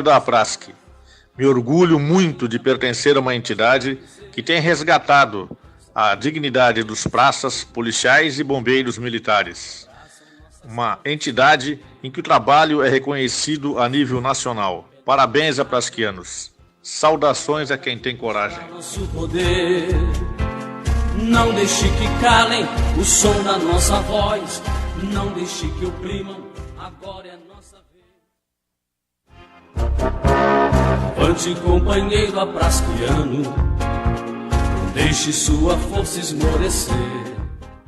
da Prask. Me orgulho muito de pertencer a uma entidade que tem resgatado a dignidade dos praças, policiais e bombeiros militares. Uma entidade em que o trabalho é reconhecido a nível nacional. Parabéns a praskianos. Saudações a quem tem coragem. Nosso poder. Não deixe que calem o som da nossa voz. Não deixe que oprimam. Agora é nossa vez. Ante companheiro apraskiano, deixe sua força esmorecer.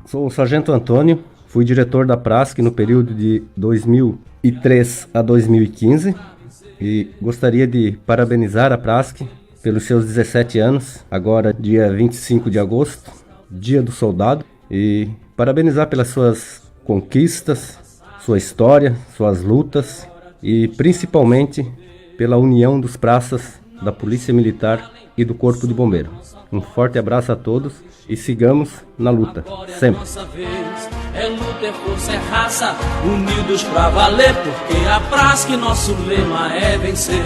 Sou o Sargento Antônio, fui diretor da Prask no período de 2003 a 2015 e gostaria de parabenizar a Prask pelos seus 17 anos, agora dia 25 de agosto, dia do soldado, e parabenizar pelas suas conquistas, sua história, suas lutas e principalmente pela união dos praças, da Polícia Militar e do Corpo de Bombeiro. Um forte abraço a todos e sigamos na luta, sempre. É luta, é força, é raça, unidos pra valer, porque a Prask nosso lema é vencer.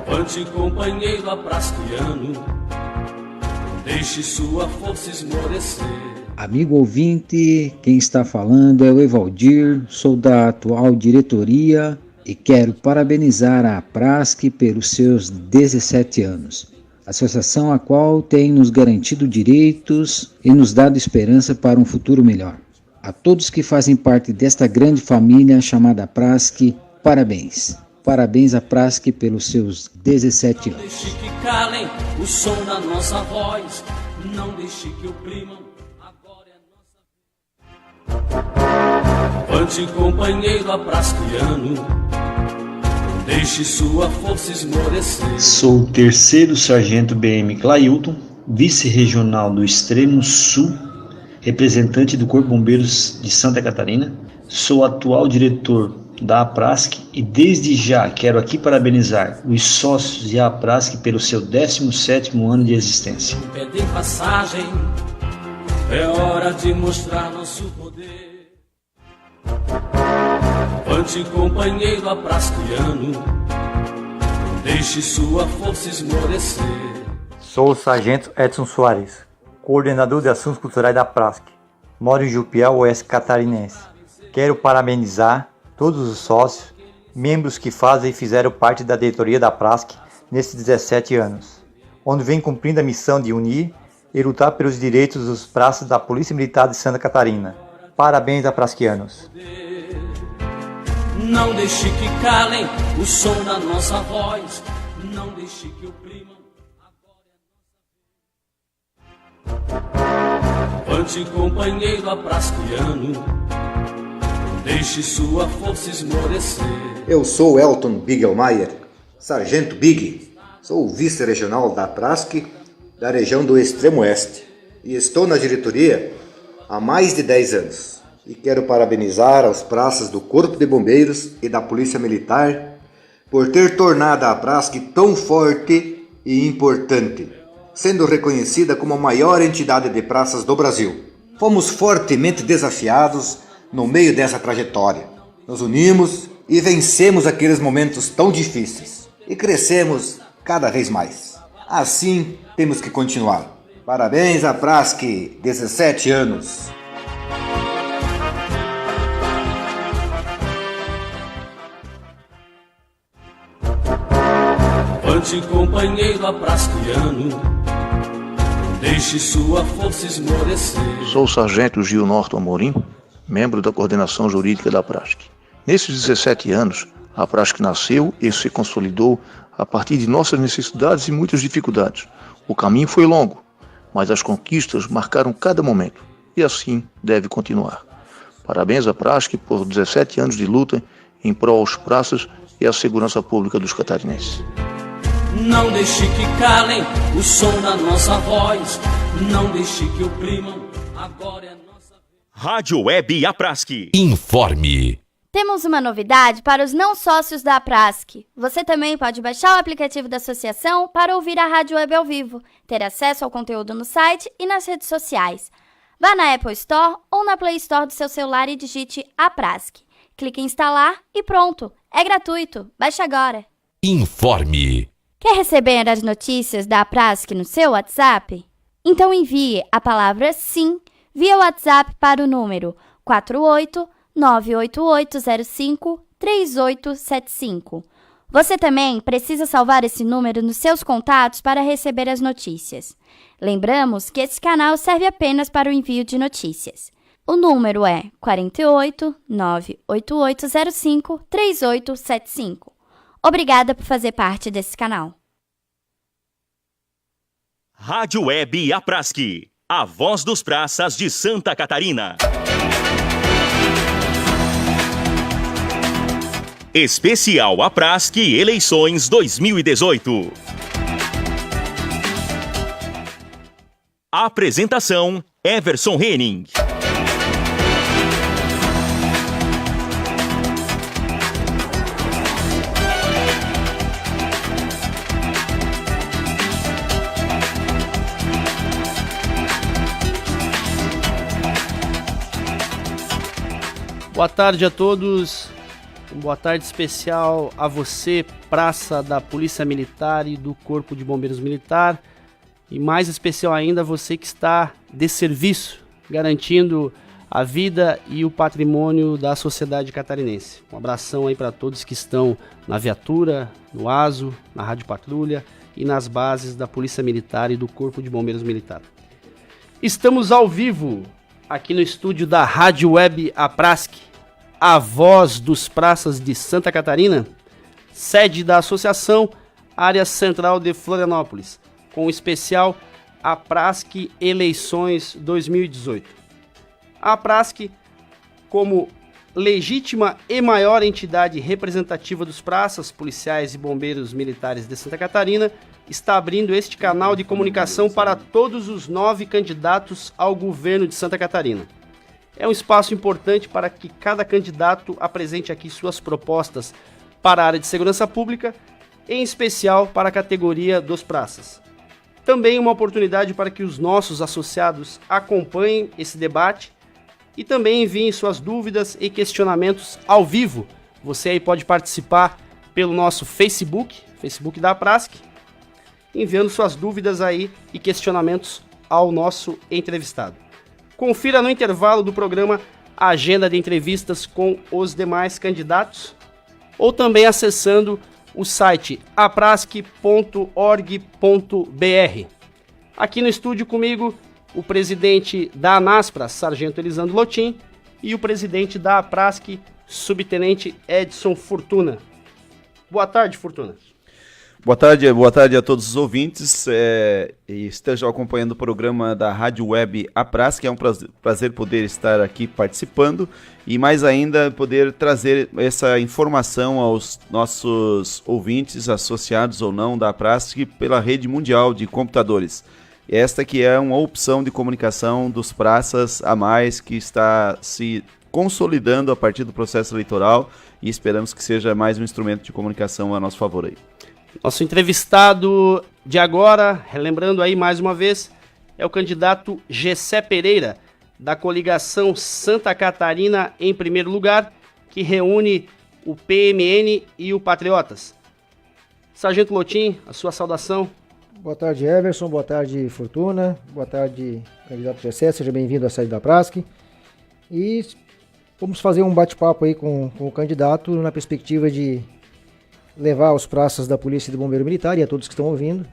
Ante companheiro apraskiano, deixe sua força esmorecer. Amigo ouvinte, quem está falando é o Evaldir, sou da atual diretoria e quero parabenizar a Prask pelos seus 17 anos. Associação a qual tem nos garantido direitos e nos dado esperança para um futuro melhor. A todos que fazem parte desta grande família chamada Prask, parabéns. Parabéns a Prask pelos seus 17 anos. Não deixe que calem o som da nossa voz. Não deixe que oprimam. Agora é nossa vez. Ante companheiro apraskiano, deixe sua força esmorecer. Sou o terceiro sargento BM Clailton, vice-regional do Extremo Sul, representante do Corpo de Bombeiros de Santa Catarina. Sou atual diretor da Aprask e desde já quero aqui parabenizar os sócios e a Aprask pelo seu 17º ano de existência. Pedem passagem, é hora de mostrar nosso poder. Ante companheiro apraskiano, deixe sua força esmorecer. Sou o Sargento Edson Soares, coordenador de Assuntos Culturais da Prask. Moro em Jupiá, oeste catarinense. Quero parabenizar todos os sócios, membros que fazem e fizeram parte da diretoria da Prask nesses 17 anos, onde vem cumprindo a missão de unir e lutar pelos direitos dos praças da Polícia Militar de Santa Catarina. Parabéns a praskianos. Não deixe que calem o som da nossa voz. Não deixe que oprimam. Ante companheiro apraskiano, deixe sua força esmorecer. Eu sou Elton Bigelmeier, Sargento Big. Sou o vice-regional da Prask da região do Extremo Oeste e estou na diretoria há mais de 10 anos. E quero parabenizar aos praças do Corpo de Bombeiros e da Polícia Militar por ter tornado a Prask tão forte e importante, sendo reconhecida como a maior entidade de praças do Brasil. Fomos fortemente desafiados no meio dessa trajetória. Nos unimos e vencemos aqueles momentos tão difíceis e crescemos cada vez mais. Assim temos que continuar. Parabéns à Prask, 17 anos. Ante companheiro apraskiano, deixe sua força esmorecer. Sou o Sargento Gil Norton Amorim, membro da coordenação jurídica da Prask. Nesses 17 anos, a Prask nasceu e se consolidou a partir de nossas necessidades e muitas dificuldades. O caminho foi longo, mas as conquistas marcaram cada momento, e assim deve continuar. Parabéns à Prask por 17 anos de luta em prol aos praças e à segurança pública dos catarinenses. Não deixe que calem o som da nossa voz. Não deixe que oprimam. Agora é nossa vez. Rádio Web Aprask. Informe. Temos uma novidade para os não sócios da Prask. Você também pode baixar o aplicativo da associação para ouvir a Rádio Web ao vivo, ter acesso ao conteúdo no site e nas redes sociais. Vá na Apple Store ou na Play Store do seu celular e digite Aprasc. Clique em instalar e pronto. É gratuito. Baixe agora. Informe. Quer receber as notícias da Aprasc no seu WhatsApp? Então envie a palavra SIM via WhatsApp para o número 48988053875. Você também precisa salvar esse número nos seus contatos para receber as notícias. Lembramos que esse canal serve apenas para o envio de notícias. O número é 48988053875. Obrigada por fazer parte desse canal. Rádio Web Aprasc, a voz dos praças de Santa Catarina. Especial Aprasc Eleições 2018. Apresentação: Everson Henning. Boa tarde a todos, boa tarde especial a você, praça da Polícia Militar e do Corpo de Bombeiros Militar, e mais especial ainda você que está de serviço, garantindo a vida e o patrimônio da sociedade catarinense. Um abração aí para todos que estão na viatura, no ASO, na Rádio Patrulha e nas bases da Polícia Militar e do Corpo de Bombeiros Militar. Estamos ao vivo aqui no estúdio da Rádio Web Aprasc, a voz dos praças de Santa Catarina, sede da Associação Área Central de Florianópolis, com o especial Aprasc Eleições 2018. A Aprasc, como legítima e maior entidade representativa dos praças, policiais e bombeiros militares de Santa Catarina, está abrindo este canal de comunicação para todos os 9 candidatos ao governo de Santa Catarina. É um espaço importante para que cada candidato apresente aqui suas propostas para a área de segurança pública, em especial para a categoria dos praças. Também uma oportunidade para que os nossos associados acompanhem esse debate e também enviem suas dúvidas e questionamentos ao vivo. Você aí pode participar pelo nosso Facebook da Aprasc, enviando suas dúvidas aí e questionamentos ao nosso entrevistado. Confira no intervalo do programa a agenda de entrevistas com os demais candidatos ou também acessando o site aprasc.org.br. Aqui no estúdio comigo, o presidente da ANASPRA, Sargento Elisandro Lotin, e o presidente da Aprasc, Subtenente Edson Fortuna. Boa tarde, Fortuna. Boa tarde a todos os ouvintes e estejam acompanhando o programa da Rádio Web Aprasc. É um prazer poder estar aqui participando e mais ainda poder trazer essa informação aos nossos ouvintes, associados ou não da Aprasc, pela rede mundial de computadores. Esta que é uma opção de comunicação dos praças a mais que está se consolidando a partir do processo eleitoral e esperamos que seja mais um instrumento de comunicação a nosso favor aí. Nosso entrevistado de agora, relembrando aí mais uma vez, é o candidato Gessé Pereira, da coligação Santa Catarina em primeiro lugar, que reúne o PMN e o Patriotas. Sargento Lotin, a sua saudação. Boa tarde, Everson, boa tarde, Fortuna, boa tarde, candidato Gessé, seja bem-vindo à sede da Aprasc. E vamos fazer um bate-papo aí com o candidato na perspectiva de levar aos praças da Polícia e do Bombeiro Militar e a todos que estão ouvindo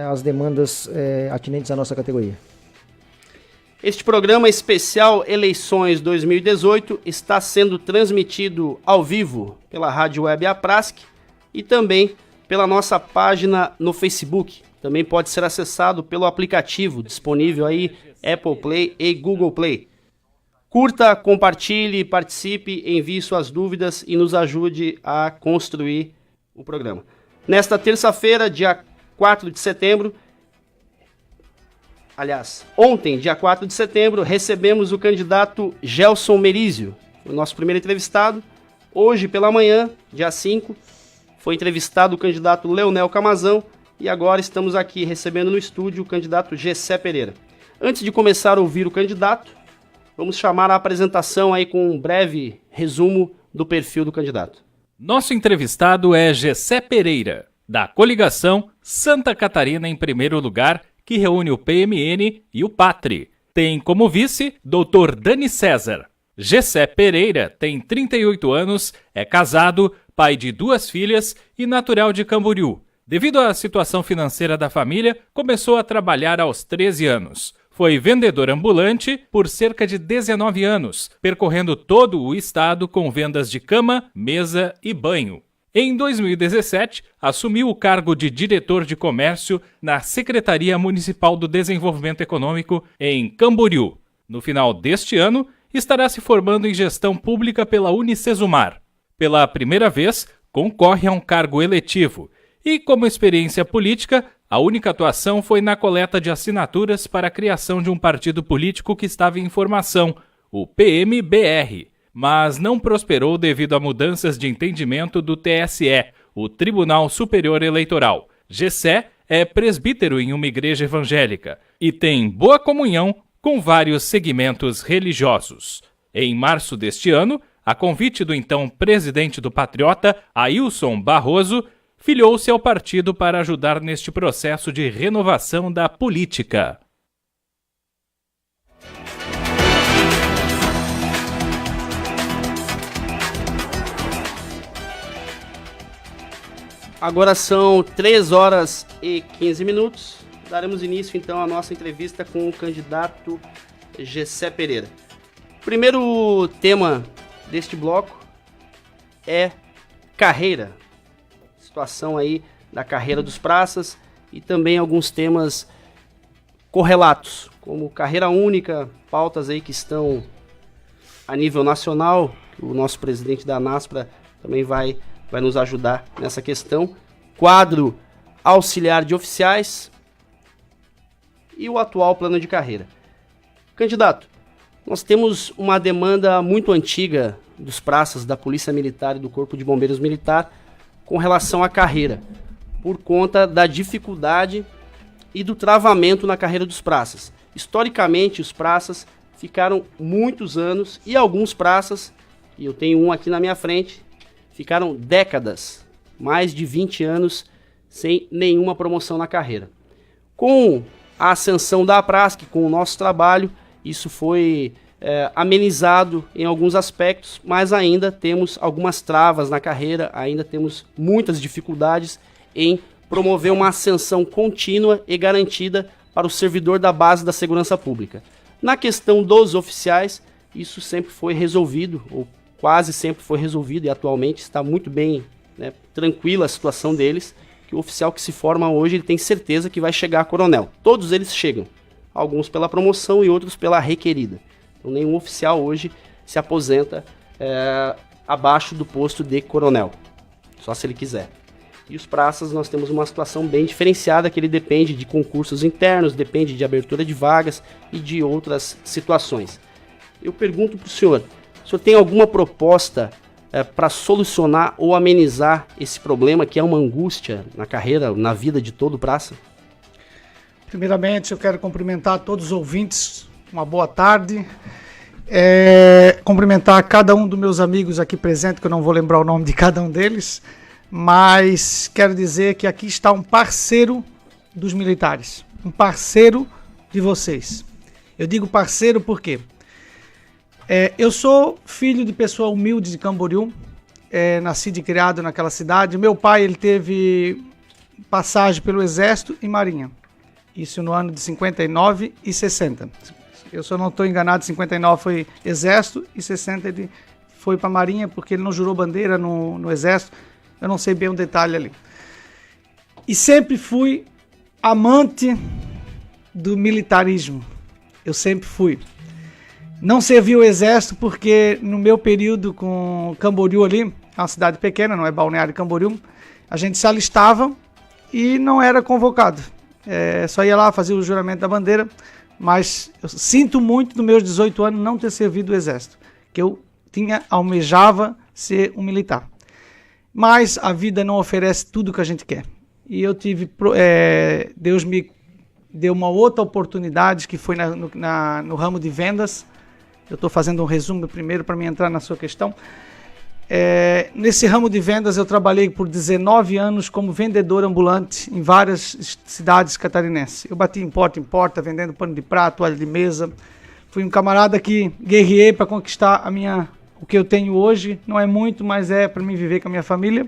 as demandas atinentes à nossa categoria. Este programa especial Eleições 2018 está sendo transmitido ao vivo pela Rádio Web Aprasc e também pela nossa página no Facebook. Também pode ser acessado pelo aplicativo disponível aí Apple Play e Google Play. Curta, compartilhe, participe, envie suas dúvidas e nos ajude a construir o programa. Nesta terça-feira, dia 4 de setembro, ontem, dia 4 de setembro, recebemos o candidato Gelson Merizio, o nosso primeiro entrevistado. Hoje, pela manhã, dia 5, foi entrevistado o candidato Leonel Camazão e agora estamos aqui recebendo no estúdio o candidato Gessé Pereira. Antes de começar a ouvir o candidato, vamos chamar a apresentação aí com um breve resumo do perfil do candidato. Nosso entrevistado é Gessé Pereira, da coligação Santa Catarina em primeiro lugar, que reúne o PMN e o PATRI. Tem como vice Dr. Dani César. Gessé Pereira tem 38 anos, é casado, pai de 2 filhas e natural de Camboriú. Devido à situação financeira da família, começou a trabalhar aos 13 anos. Foi vendedor ambulante por cerca de 19 anos, percorrendo todo o estado com vendas de cama, mesa e banho. Em 2017, assumiu o cargo de diretor de comércio na Secretaria Municipal do Desenvolvimento Econômico em Camboriú. No final deste ano, estará se formando em gestão pública pela Unicesumar. Pela primeira vez, concorre a um cargo eletivo e, como experiência política, a única atuação foi na coleta de assinaturas para a criação de um partido político que estava em formação, o PMBR, mas não prosperou devido a mudanças de entendimento do TSE, o Tribunal Superior Eleitoral. Gessé é presbítero em uma igreja evangélica e tem boa comunhão com vários segmentos religiosos. Em março deste ano, a convite do então presidente do Patriota, Ailson Barroso, filiou-se ao partido para ajudar neste processo de renovação da política. Agora são 3 horas e 15 minutos. Daremos início então à nossa entrevista com o candidato Gessé Pereira. O primeiro tema deste bloco é carreira. Situação aí da carreira dos praças e também alguns temas correlatos, como carreira única, pautas aí que estão a nível nacional. O nosso presidente da NASPRA também vai nos ajudar nessa questão. Quadro auxiliar de oficiais e o atual plano de carreira. Candidato, nós temos uma demanda muito antiga dos praças da Polícia Militar e do Corpo de Bombeiros Militar com relação à carreira, por conta da dificuldade e do travamento na carreira dos praças. Historicamente, os praças ficaram muitos anos e alguns praças, e eu tenho um aqui na minha frente, ficaram décadas, mais de 20 anos, sem nenhuma promoção na carreira. Com a ascensão da APRASC, com o nosso trabalho, isso foi amenizado em alguns aspectos, mas ainda temos algumas travas na carreira, ainda temos muitas dificuldades em promover uma ascensão contínua e garantida para o servidor da base da segurança pública. Na questão dos oficiais, isso sempre foi resolvido, ou quase sempre foi resolvido, e atualmente está muito bem, tranquila a situação deles, que o oficial que se forma hoje ele tem certeza que vai chegar a coronel. Todos eles chegam, alguns pela promoção e outros pela requerida. Então nenhum oficial hoje se aposenta abaixo do posto de coronel, só se ele quiser. E os praças nós temos uma situação bem diferenciada, que ele depende de concursos internos, depende de abertura de vagas e de outras situações. Eu pergunto para o senhor tem alguma proposta para solucionar ou amenizar esse problema que é uma angústia na carreira, na vida de todo praça? Primeiramente, eu quero cumprimentar todos os ouvintes, uma boa tarde. Cumprimentar cada um dos meus amigos aqui presentes, que eu não vou lembrar o nome de cada um deles, mas quero dizer que aqui está um parceiro dos militares, um parceiro de vocês. Eu digo parceiro porque eu sou filho de pessoa humilde de Camboriú, nascido e criado naquela cidade. Meu pai ele teve passagem pelo Exército e Marinha, isso no ano de 59 e 60. Eu, se eu não estou enganado, 59 foi Exército e 60 ele foi para a Marinha, porque ele não jurou bandeira no Exército. Eu não sei bem o detalhe ali. E sempre fui amante do militarismo. Eu sempre fui. Não servi o Exército porque no meu período com Camboriú ali, é uma cidade pequena, não é Balneário Camboriú, a gente se alistava e não era convocado. Só ia lá fazer o juramento da bandeira, mas eu sinto muito nos meus 18 anos não ter servido o Exército, que eu almejava ser um militar. Mas a vida não oferece tudo o que a gente quer. e eu tive, Deus me deu uma outra oportunidade que foi no ramo de vendas. Eu estou fazendo um resumo primeiro para me entrar na sua questão. Nesse ramo de vendas eu trabalhei por 19 anos como vendedor ambulante em várias cidades catarinenses. Eu bati em porta vendendo pano de prato, toalha de mesa. Fui um camarada que guerreei para conquistar o que eu tenho hoje. Não é muito, mas é para mim viver com a minha família.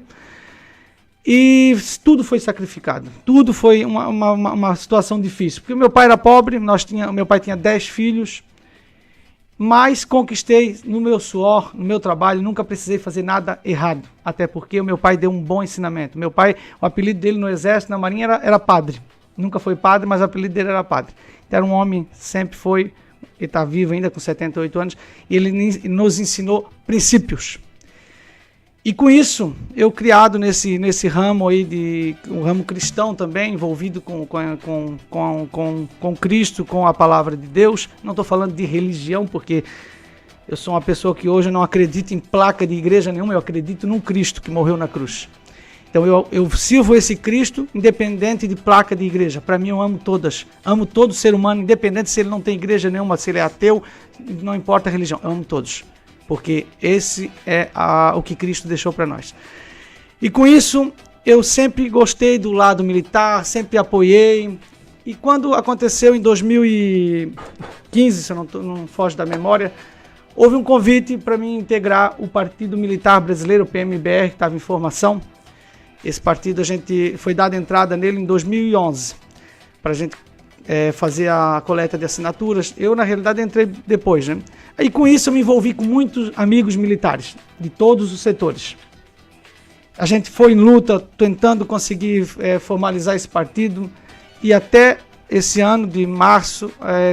E tudo foi sacrificado. Tudo foi uma situação difícil. Porque meu pai era pobre, meu pai tinha 10 filhos. Mas conquistei no meu suor, no meu trabalho, nunca precisei fazer nada errado. Até porque o meu pai deu um bom ensinamento. Meu pai, o apelido dele no exército, na marinha, era padre. Nunca foi padre, mas o apelido dele era padre. Então, era um homem, sempre foi, ele está vivo ainda com 78 anos, e ele nos ensinou princípios. E com isso, eu criado nesse ramo aí, um ramo cristão também, envolvido com Cristo, com a palavra de Deus. Não estou falando de religião, porque eu sou uma pessoa que hoje não acredita em placa de igreja nenhuma, eu acredito num Cristo que morreu na cruz. Então eu sirvo esse Cristo independente de placa de igreja. Para mim eu amo todas, amo todo ser humano, independente se ele não tem igreja nenhuma, se ele é ateu, não importa a religião, eu amo todos. Porque esse é o que Cristo deixou para nós. E com isso, eu sempre gostei do lado militar, sempre apoiei. E quando aconteceu em 2015, se eu não foge da memória, houve um convite para mim integrar o Partido Militar Brasileiro, o PMBR, que estava em formação. Esse partido, a gente foi dada entrada nele em 2011, para a gente fazer a coleta de assinaturas. Eu, na realidade, entrei depois, né? E com isso eu me envolvi com muitos amigos militares, de todos os setores. A gente foi em luta, tentando conseguir formalizar esse partido, e até esse ano,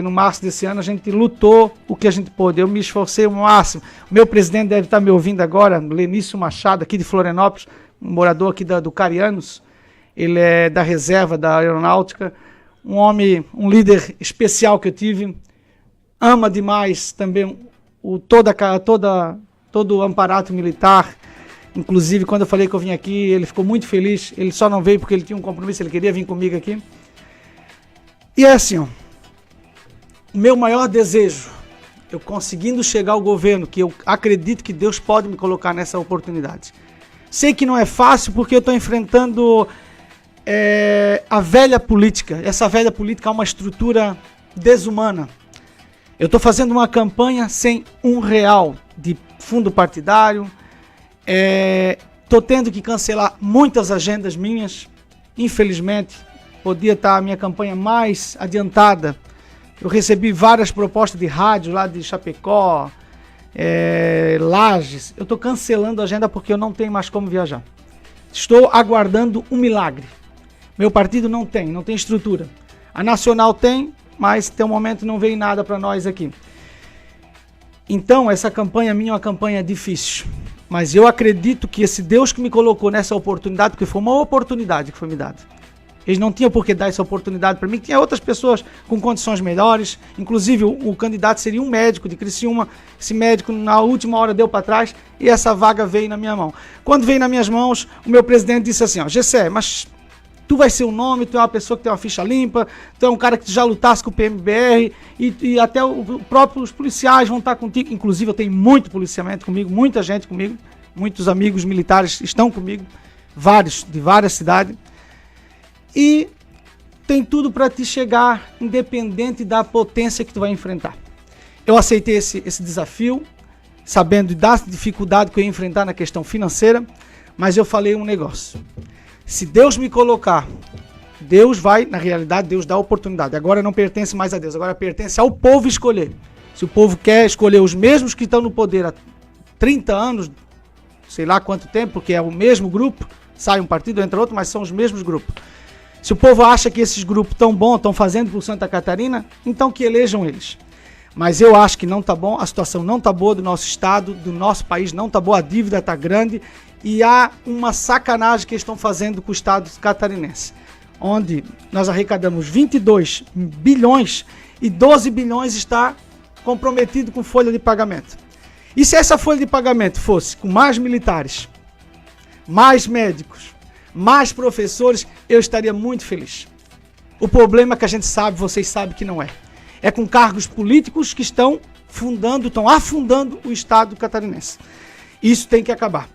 no março desse ano, a gente lutou o que a gente pôde. Eu me esforcei o máximo. O meu presidente deve estar me ouvindo agora, Lenício Machado, aqui de Florianópolis, um morador aqui do Carianos. Ele é da reserva da aeronáutica, um homem, um líder especial que eu tive, ama demais também todo o aparato militar. Inclusive, quando eu falei que eu vim aqui, ele ficou muito feliz. Ele só não veio porque ele tinha um compromisso, ele queria vir comigo aqui. E é assim, ó, o meu maior desejo, eu conseguindo chegar ao governo, que eu acredito que Deus pode me colocar nessa oportunidade. Sei que não é fácil porque eu estou enfrentando a velha política. Essa velha política é uma estrutura desumana. Eu estou fazendo uma campanha sem R$1 de fundo partidário. Estou tendo que cancelar muitas agendas minhas. Infelizmente, podia estar a minha campanha mais adiantada. Eu recebi várias propostas de rádio lá de Chapecó, Lages. Eu estou cancelando a agenda porque eu não tenho mais como viajar. Estou aguardando um milagre. Meu partido não tem estrutura. A Nacional tem, mas até o momento não veio nada para nós aqui. Então, essa campanha minha é uma campanha difícil. Mas eu acredito que esse Deus que me colocou nessa oportunidade, porque foi uma oportunidade que foi me dada. Eles não tinham por que dar essa oportunidade para mim, tinha outras pessoas com condições melhores. Inclusive, o candidato seria um médico de Criciúma. Esse médico, na última hora, deu para trás e essa vaga veio na minha mão. Quando veio nas minminhas mãos, o meu presidente disse assim, ó, Gessé, mas tu vai ser o nome, tu é uma pessoa que tem uma ficha limpa, tu é um cara que já lutasse com o PMBR e até os policiais vão estar contigo. Inclusive, eu tenho muito policiamento comigo, muita gente comigo, muitos amigos militares estão comigo, de várias cidades. E tem tudo para te chegar, independente da potência que tu vai enfrentar. Eu aceitei esse desafio, sabendo da dificuldade que eu ia enfrentar na questão financeira, mas eu falei um negócio. Se Deus me colocar, Deus vai, na realidade, Deus dá a oportunidade. Agora não pertence mais a Deus, agora pertence ao povo escolher. Se o povo quer escolher os mesmos que estão no poder há 30 anos, sei lá quanto tempo, porque é o mesmo grupo, sai um partido, entra outro, mas são os mesmos grupos. Se o povo acha que esses grupos tão bons, estão fazendo por Santa Catarina, então que elejam eles. Mas eu acho que não está bom, a situação não está boa do nosso estado, do nosso país, não está boa, a dívida está grande e há uma sacanagem que estão fazendo com o estado catarinense, onde nós arrecadamos 22 bilhões e 12 bilhões está comprometido com folha de pagamento. E se essa folha de pagamento fosse com mais militares, mais médicos, mais professores, eu estaria muito feliz. O problema é que a gente sabe, vocês sabem que não é. É com cargos políticos que estão afundando o Estado catarinense. Isso tem que acabar.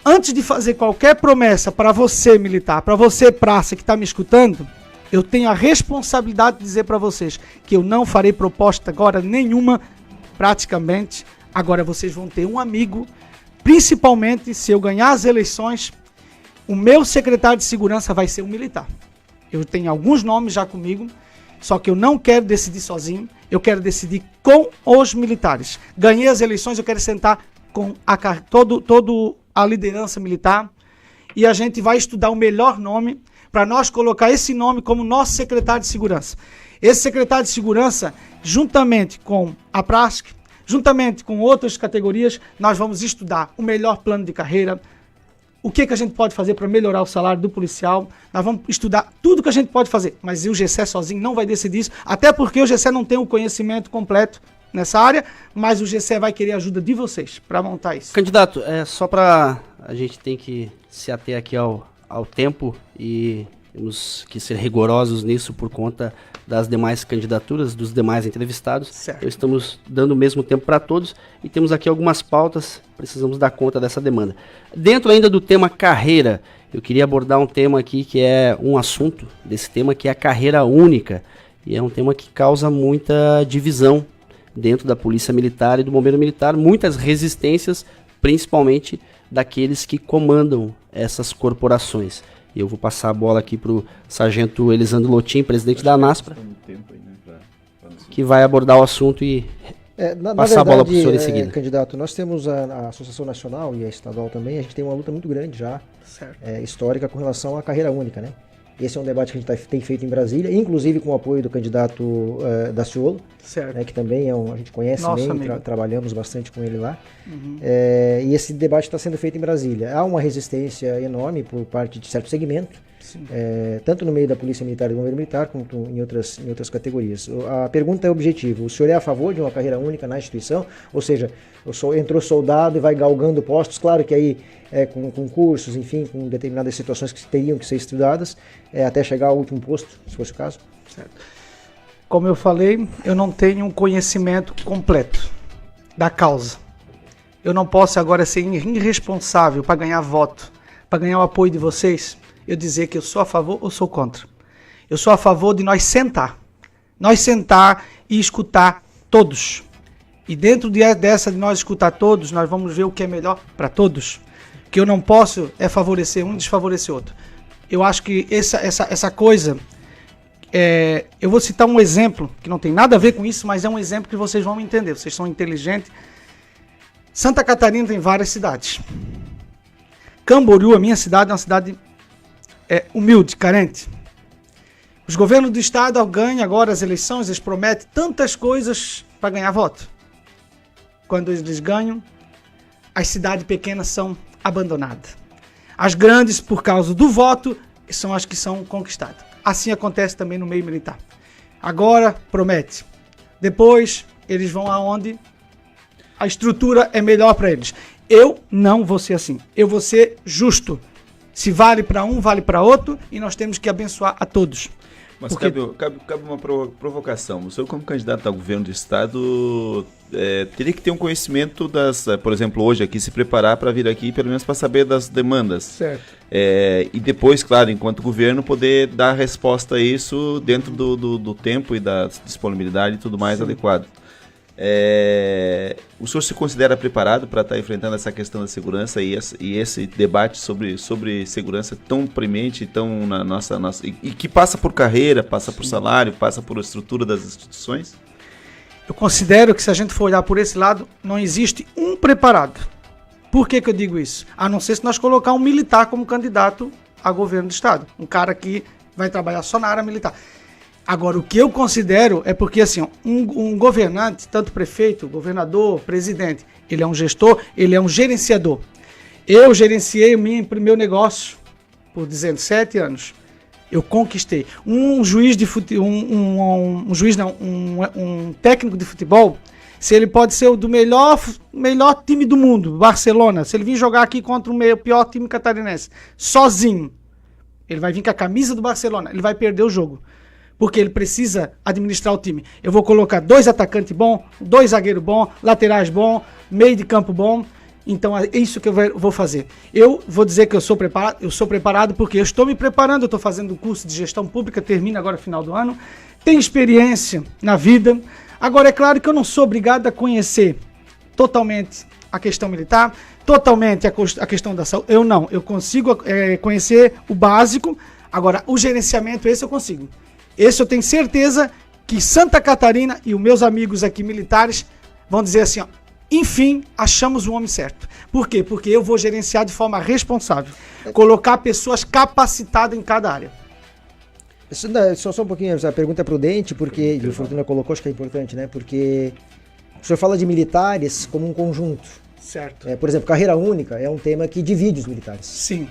Antes de fazer qualquer promessa para você, militar, para você, praça, que está me escutando, eu tenho a responsabilidade de dizer para vocês que eu não farei proposta agora nenhuma, praticamente. Agora vocês vão ter um amigo, principalmente se eu ganhar as eleições, o meu secretário de segurança vai ser um militar. Eu tenho alguns nomes já comigo, só que eu não quero decidir sozinho, eu quero decidir com os militares. Ganhei as eleições, eu quero sentar com todo a liderança militar e a gente vai estudar o melhor nome para nós colocar esse nome como nosso secretário de segurança. Esse secretário de segurança, juntamente com a PRASC, juntamente com outras categorias, nós vamos estudar o melhor plano de carreira, o que a gente pode fazer para melhorar o salário do policial. Nós vamos estudar tudo que a gente pode fazer, mas o GCE sozinho não vai decidir isso, até porque o GCE não tem o conhecimento completo nessa área, mas o GCE vai querer a ajuda de vocês para montar isso. Candidato, só para a gente tem que se ater aqui ao tempo e temos que ser rigorosos nisso por conta das demais candidaturas, dos demais entrevistados. Certo. Então estamos dando o mesmo tempo para todos e temos aqui algumas pautas, precisamos dar conta dessa demanda. Dentro ainda do tema carreira, eu queria abordar um tema aqui que é um assunto desse tema, que é a carreira única, e é um tema que causa muita divisão dentro da Polícia Militar e do Bombeiro Militar, muitas resistências, principalmente daqueles que comandam essas corporações. E eu vou passar a bola aqui para o Sargento Elisandro Lotin, presidente da ANASPRA, que vai abordar o assunto e passar a bola para o senhor em seguida. Candidato, nós temos a Associação Nacional e a Estadual também, a gente tem uma luta muito grande já, histórica, com relação à carreira única, né? Esse é um debate que a gente tem feito em Brasília, inclusive com o apoio do candidato Daciolo, né, que também a gente conhece bem, trabalhamos bastante com ele lá. Uhum. E esse debate está sendo feito em Brasília. Há uma resistência enorme por parte de certo segmento, tanto no meio da Polícia Militar e do Bombeiro Militar, quanto em outras categorias. A pergunta é objetiva: o senhor é a favor de uma carreira única na instituição? Ou seja, entrou soldado e vai galgando postos, claro que aí com concursos, enfim, com determinadas situações que teriam que ser estudadas, até chegar ao último posto, se fosse o caso? Certo. Como eu falei, eu não tenho um conhecimento completo da causa. Eu não posso agora ser irresponsável para ganhar voto, para ganhar o apoio de vocês, eu dizer que eu sou a favor ou sou contra. Eu sou a favor de nós sentar e escutar todos. E dentro dessa de nós escutar todos, nós vamos ver o que é melhor para todos. O que eu não posso é favorecer um e desfavorecer outro. Eu acho que essa coisa... eu vou citar um exemplo, que não tem nada a ver com isso, mas é um exemplo que vocês vão entender. Vocês são inteligentes. Santa Catarina tem várias cidades. Camboriú, a minha cidade, é uma cidade humilde, carente. Os governos do estado ganham agora as eleições, eles prometem tantas coisas para ganhar voto. Quando eles ganham, as cidades pequenas são abandonadas. As grandes, por causa do voto, são as que são conquistadas. Assim acontece também no meio militar. Agora promete. Depois eles vão aonde a estrutura é melhor para eles. Eu não vou ser assim. Eu vou ser justo. Se vale para um, vale para outro, e nós temos que abençoar a todos. Mas cabe uma provocação. O senhor, como candidato ao governo do estado, teria que ter um conhecimento por exemplo, hoje aqui, se preparar para vir aqui, pelo menos para saber das demandas. Certo. E depois, claro, enquanto governo, poder dar resposta a isso dentro do tempo e da disponibilidade e tudo mais adequado. O senhor se considera preparado para estar enfrentando essa questão da segurança e esse debate sobre segurança tão premente, tão na nossa e que passa por carreira, passa por salário, passa por estrutura das instituições? Eu considero que, se a gente for olhar por esse lado, não existe um preparado. Por que eu digo isso? A não ser se nós colocar um militar como candidato a governo do estado, um cara que vai trabalhar só na área militar. Agora, o que eu considero é porque, assim, um governante, tanto prefeito, governador, presidente, ele é um gestor, ele é um gerenciador. Eu gerenciei o meu negócio por 17 anos. Eu conquistei. Um técnico de futebol, se ele pode ser o do melhor time do mundo, Barcelona, se ele vir jogar aqui contra o pior time catarinense, sozinho, Ele vai vir com a camisa do Barcelona. Ele vai perder o jogo. Porque ele precisa administrar o time. Eu vou colocar 2 atacantes bons, 2 zagueiros bons, laterais bons, meio de campo bom. Então é isso que eu vou fazer. Eu vou dizer que eu sou preparado porque eu estou me preparando, eu estou fazendo o curso de gestão pública, termina agora no final do ano. Tenho experiência na vida. Agora, é claro que eu não sou obrigado a conhecer totalmente a questão militar, totalmente a questão da saúde. Eu consigo conhecer o básico. Agora, o gerenciamento, esse eu consigo. Esse eu tenho certeza que Santa Catarina e os meus amigos aqui militares vão dizer assim, ó, enfim, achamos o homem certo. Por quê? Porque eu vou gerenciar de forma responsável. Colocar pessoas capacitadas em cada área. Só um pouquinho, a pergunta é prudente, porque o Fortuna colocou, acho que é importante, né? Porque o senhor fala de militares como um conjunto. Certo. Por exemplo, carreira única é um tema que divide os militares. Sim.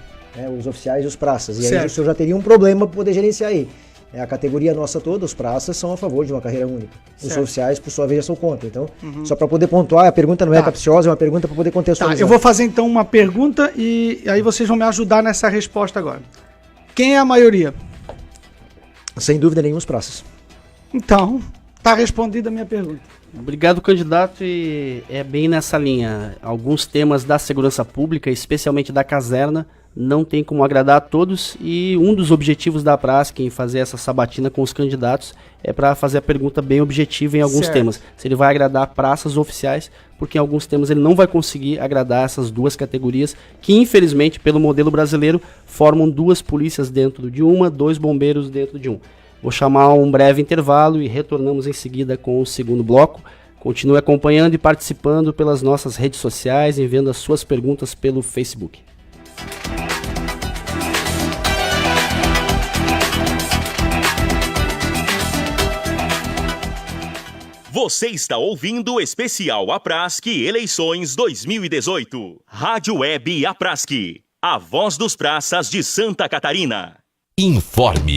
Os oficiais e os praças. E certo. aí o senhor já teria um problema para poder gerenciar aí. A categoria nossa toda, os praças, são a favor de uma carreira única. Certo. Os oficiais, por sua vez, já são contra. Então, só para poder pontuar, a pergunta não é capciosa, é uma pergunta para poder contextualizar. Eu vou fazer então uma pergunta e aí vocês vão me ajudar nessa resposta agora. Quem é a maioria? Sem dúvida nenhuma, os praças. Então, tá respondida a minha pergunta. Obrigado, candidato, e é bem nessa linha. Alguns temas da segurança pública, especialmente da caserna, não tem como agradar a todos, e um dos objetivos da Prasc em fazer essa sabatina com os candidatos é para fazer a pergunta bem objetiva em alguns temas. Se ele vai agradar praças oficiais, porque em alguns temas ele não vai conseguir agradar essas duas categorias, que infelizmente, pelo modelo brasileiro, formam 2 polícias dentro de uma, 2 bombeiros dentro de um. Vou chamar um breve intervalo e retornamos em seguida com o segundo bloco. Continue acompanhando e participando pelas nossas redes sociais, enviando as suas perguntas pelo Facebook. Você está ouvindo o especial Aprasc Eleições 2018. Rádio Web Aprasc, a voz dos praças de Santa Catarina. Informe.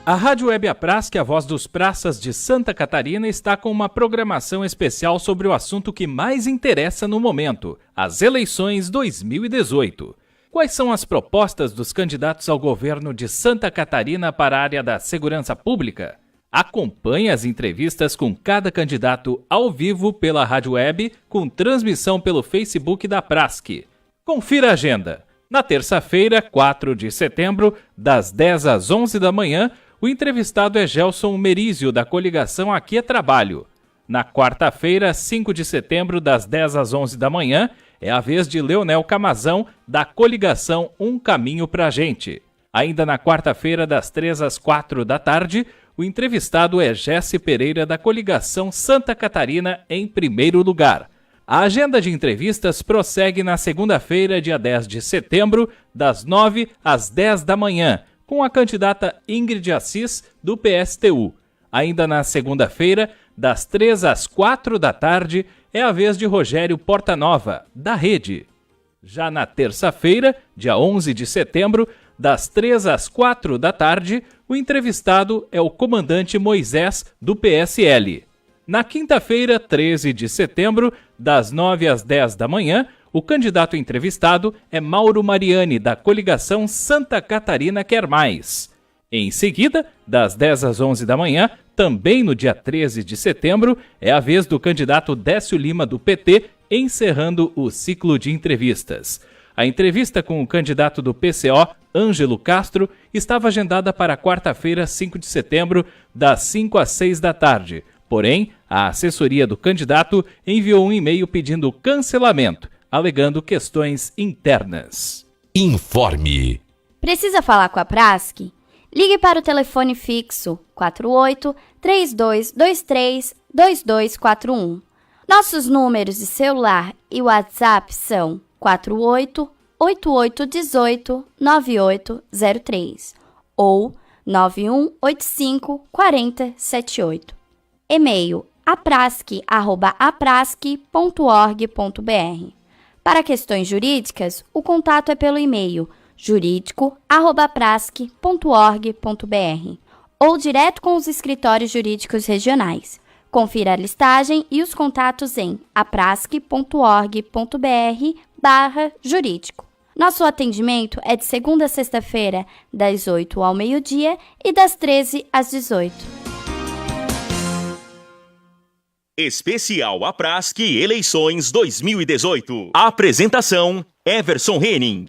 A Rádio Web Aprasc, a voz dos praças de Santa Catarina, está com uma programação especial sobre o assunto que mais interessa no momento, as eleições 2018. Quais são as propostas dos candidatos ao governo de Santa Catarina para a área da segurança pública? Acompanhe as entrevistas com cada candidato ao vivo pela Rádio Web, com transmissão pelo Facebook da Prasc. Confira a agenda. Na terça-feira, 4 de setembro, das 10 às 11 da manhã, o entrevistado é Gelson Merizio, da coligação Aqui é Trabalho. Na quarta-feira, 5 de setembro, das 10 às 11 da manhã, é a vez de Leonel Camazão, da coligação Um Caminho Pra Gente. Ainda na quarta-feira, das 3 às 4 da tarde, o entrevistado é Jesse Pereira, da coligação Santa Catarina, em primeiro lugar. A agenda de entrevistas prossegue na segunda-feira, dia 10 de setembro, das 9 às 10 da manhã, com a candidata Ingrid Assis, do PSTU. Ainda na segunda-feira, das 3 às 4 da tarde, é a vez de Rogério Portanova, da Rede. Já na terça-feira, dia 11 de setembro, das 3 às 4 da tarde, o entrevistado é o comandante Moisés, do PSL. Na quinta-feira, 13 de setembro, das 9 às 10 da manhã, o candidato entrevistado é Mauro Mariani, da coligação Santa Catarina Quer Mais. Em seguida, das 10 às 11 da manhã, também no dia 13 de setembro, é a vez do candidato Décio Lima, do PT, encerrando o ciclo de entrevistas. A entrevista com o candidato do PCO, Ângelo Castro, estava agendada para quarta-feira, 5 de setembro, das 5 às 6 da tarde. Porém, a assessoria do candidato enviou um e-mail pedindo cancelamento, alegando questões internas. Informe. Precisa falar com a Prasc? Ligue para o telefone fixo 48-3223-2241. Nossos números de celular e WhatsApp são 48-8818-9803 ou 9185-4078. E-mail aprasc@aprasc.org.br. Para questões jurídicas, o contato é pelo e-mail jurídico@aprasc.org.br ou direto com os escritórios jurídicos regionais. Confira a listagem e os contatos em aprasc.org.br/jurídico. Nosso atendimento é de segunda a sexta-feira, das 8 ao meio-dia e das 13 às 18. Especial Aprasc Eleições 2018. Apresentação: Everson Henning.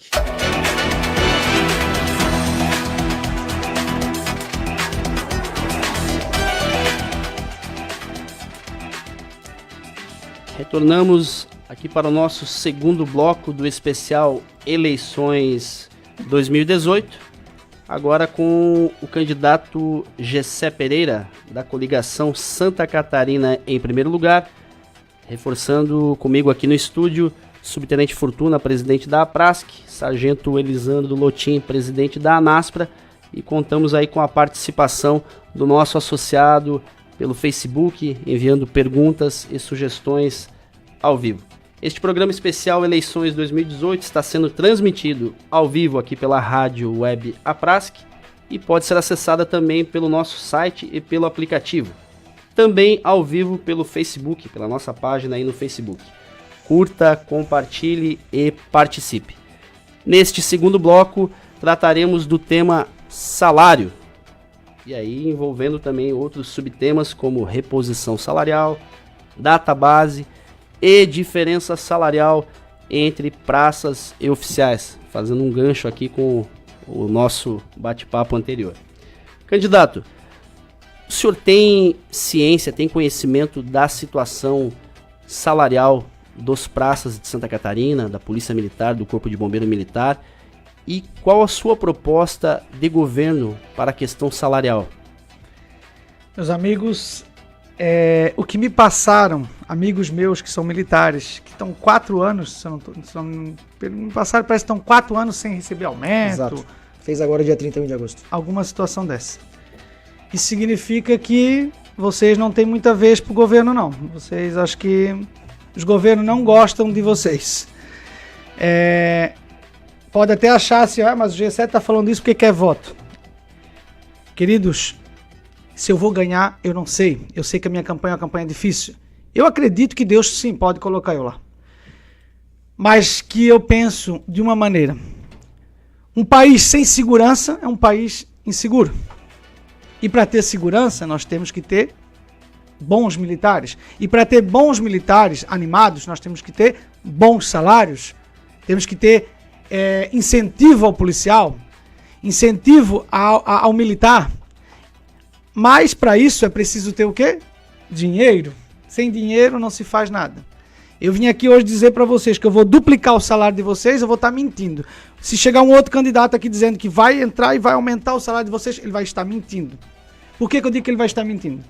Retornamos aqui para o nosso segundo bloco do especial Eleições 2018, agora com o candidato Gessé Pereira, da coligação Santa Catarina em primeiro lugar, reforçando comigo aqui no estúdio, Subtenente Fortuna, presidente da APRASC, Sargento Elisandro Lotin, presidente da ANASPRA, e contamos aí com a participação do nosso associado pelo Facebook, enviando perguntas e sugestões ao vivo. Este programa especial Eleições 2018 está sendo transmitido ao vivo aqui pela rádio web APRASC e pode ser acessada também pelo nosso site e pelo aplicativo. Também ao vivo pelo Facebook, pela nossa página aí no Facebook. Curta, compartilhe e participe. Neste segundo bloco, trataremos do tema salário. E aí envolvendo também outros subtemas como reposição salarial, database e diferença salarial entre praças e oficiais, fazendo um gancho aqui com o nosso bate-papo anterior. Candidato, o senhor tem ciência, tem conhecimento da situação salarial dos praças de Santa Catarina, da Polícia Militar, do Corpo de Bombeiro Militar, e qual a sua proposta de governo para a questão salarial? Meus amigos, o que me passaram, amigos meus que são militares, que estão 4 anos, me passaram, parece que estão 4 anos sem receber aumento. Exato. Fez agora dia 31 de agosto. Alguma situação dessa. Isso significa que vocês não têm muita vez pro governo, não. Vocês, acho que os governos não gostam de vocês. Pode até achar assim, mas o G7 está falando isso porque quer voto. Queridos, se eu vou ganhar, eu não sei. Eu sei que a minha campanha é uma campanha difícil. Eu acredito que Deus, sim, pode colocar eu lá. Mas que eu penso de uma maneira. Um país sem segurança é um país inseguro. E para ter segurança, nós temos que ter bons militares. E para ter bons militares animados, nós temos que ter bons salários. Temos que ter incentivo ao policial, incentivo ao militar. Mas para isso é preciso ter o quê? Dinheiro. Sem dinheiro não se faz nada. Eu vim aqui hoje dizer para vocês que eu vou duplicar o salário de vocês, eu vou estar mentindo. Se chegar um outro candidato aqui dizendo que vai entrar e vai aumentar o salário de vocês, ele vai estar mentindo. Por que eu digo que ele vai estar mentindo?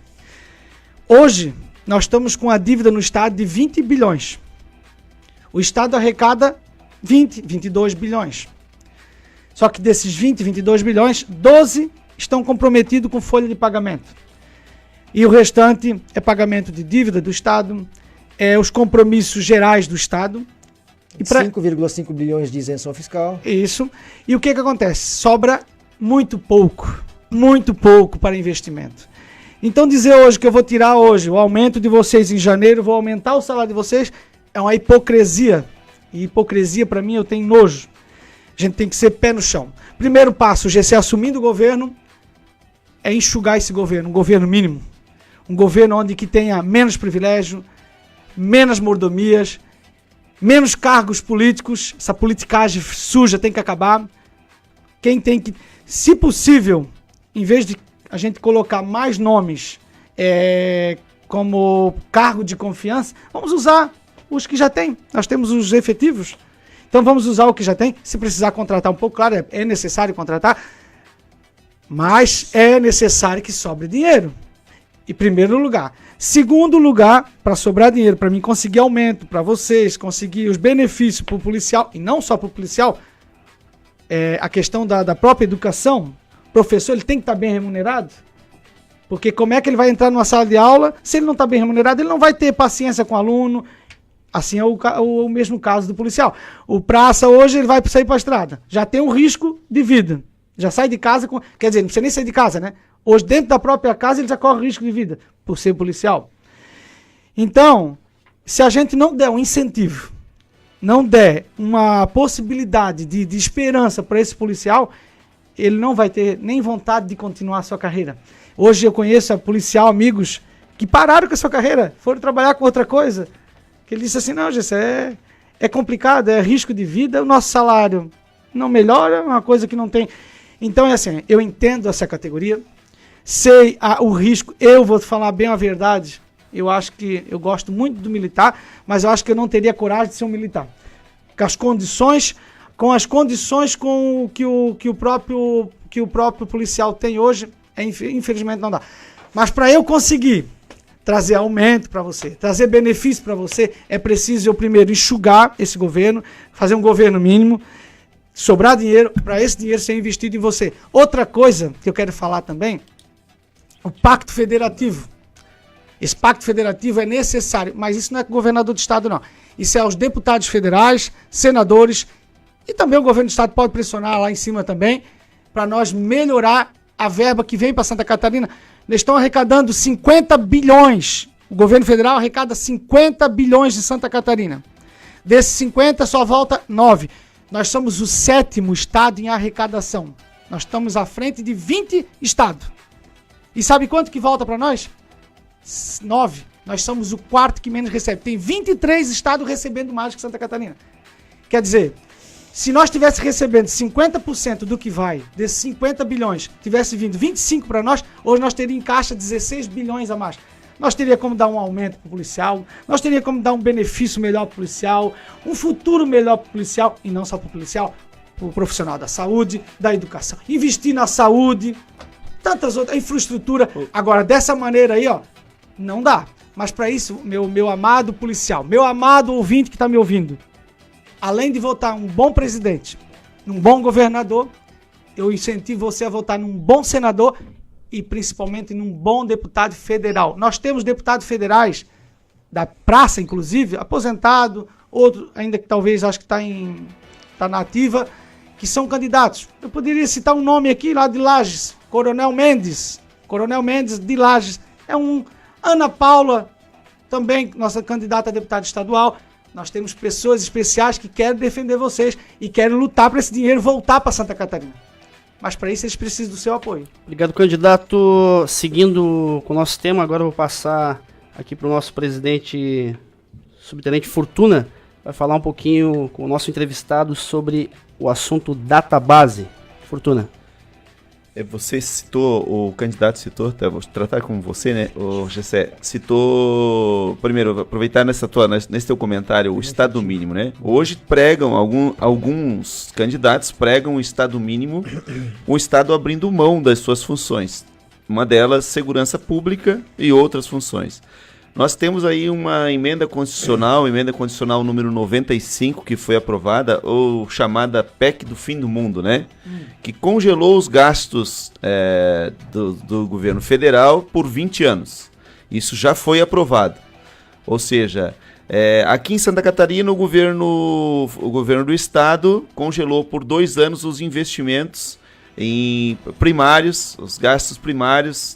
Hoje, nós estamos com a dívida no Estado de 20 bilhões. O Estado arrecada 22 bilhões. Só que desses 22 bilhões, 12 estão comprometidos com folha de pagamento. E o restante é pagamento de dívida do Estado, os compromissos gerais do Estado. 5,5 bilhões de isenção fiscal. Isso. E o que acontece? Sobra muito pouco para investimento. Então dizer hoje que eu vou tirar hoje o aumento de vocês em janeiro, vou aumentar o salário de vocês, é uma hipocrisia. E hipocrisia, para mim, eu tenho nojo. A gente tem que ser pé no chão. Primeiro passo, o GC assumindo o governo, é enxugar esse governo, um governo mínimo. Um governo onde que tenha menos privilégio, menos mordomias, menos cargos políticos. Essa politicagem suja tem que acabar. Quem tem que, se possível, em vez de a gente colocar mais nomes como cargo de confiança, vamos usar os que já tem. Nós temos os efetivos. Então vamos usar o que já tem. Se precisar contratar um pouco, claro, é necessário contratar. Mas é necessário que sobre dinheiro. Em primeiro lugar. Segundo lugar, para sobrar dinheiro, para mim conseguir aumento, para vocês conseguir os benefícios para o policial, e não só para o policial, a questão da própria educação. O professor ele tem que estar bem remunerado. Porque como é que ele vai entrar numa sala de aula, se ele não está bem remunerado, ele não vai ter paciência com o aluno. Assim é o mesmo caso do policial. O praça hoje ele vai sair para a estrada. Já tem um risco de vida. Já sai de casa, quer dizer, não precisa nem sair de casa, né? Hoje dentro da própria casa ele já corre risco de vida por ser policial. Então, se a gente não der um incentivo, não der uma possibilidade de esperança para esse policial, ele não vai ter nem vontade de continuar a sua carreira. Hoje eu conheço policial, amigos, que pararam com a sua carreira, foram trabalhar com outra coisa, que ele disse assim, não, Gessé, é complicado, é risco de vida, o nosso salário não melhora, é uma coisa que não tem. Então é assim, eu entendo essa categoria, sei o risco, eu vou falar bem a verdade, eu acho que eu gosto muito do militar, mas eu acho que eu não teria coragem de ser um militar. Com as condições que o próprio policial tem hoje, infelizmente não dá. Mas para eu conseguir trazer aumento para você, trazer benefício para você, é preciso eu primeiro enxugar esse governo, fazer um governo mínimo, sobrar dinheiro, para esse dinheiro ser investido em você. Outra coisa que eu quero falar também, o Pacto Federativo. Esse Pacto Federativo é necessário, mas isso não é com o governador do estado, não. Isso é aos deputados federais, senadores, e também o governo do estado pode pressionar lá em cima também, para nós melhorar a verba que vem para Santa Catarina. Eles estão arrecadando 50 bilhões. O governo federal arrecada 50 bilhões de Santa Catarina. Desses 50, só volta 9. Nós somos o 7º estado em arrecadação. Nós estamos à frente de 20 estados. E sabe quanto que volta para nós? 9. Nós somos o 4º que menos recebe. Tem 23 estados recebendo mais que Santa Catarina. Quer dizer, se nós estivéssemos recebendo 50% do que vai, desses 50 bilhões, tivesse vindo 25 para nós, hoje nós teríamos em caixa 16 bilhões a mais. Nós teríamos como dar um aumento para o policial, nós teríamos como dar um benefício melhor para o policial, um futuro melhor para o policial, e não só para o policial, para o profissional da saúde, da educação. Investir na saúde, tantas outras, infraestrutura. Agora, dessa maneira aí, ó, não dá. Mas para isso, meu amado policial, meu amado ouvinte que está me ouvindo, além de votar um bom presidente, num bom governador, eu incentivo você a votar num bom senador e principalmente num bom deputado federal. Nós temos deputados federais, da praça inclusive, aposentado, outro ainda que talvez acho que está na ativa, que são candidatos. Eu poderia citar um nome aqui lá de Lages, Coronel Mendes de Lages, Ana Paula, também nossa candidata a deputada estadual. Nós temos pessoas especiais que querem defender vocês e querem lutar para esse dinheiro voltar para Santa Catarina. Mas para isso eles precisam do seu apoio. Obrigado, candidato. Seguindo com o nosso tema, agora eu vou passar aqui para o nosso presidente, subtenente Fortuna, vai falar um pouquinho com o nosso entrevistado sobre o assunto database. Fortuna. Você citou, o candidato citou, vou tratar com você, né, o Gessé, citou, primeiro, aproveitar nesse teu comentário, o Estado mínimo, né? Hoje pregam, alguns candidatos pregam o Estado mínimo, o Estado abrindo mão das suas funções. Uma delas, segurança pública e outras funções. Nós temos aí uma emenda constitucional número 95, que foi aprovada, ou chamada PEC do fim do mundo, né? Que congelou os gastos do governo federal por 20 anos. Isso já foi aprovado. Ou seja, aqui em Santa Catarina, o governo do estado congelou por 2 anos os investimentos em primários, os gastos primários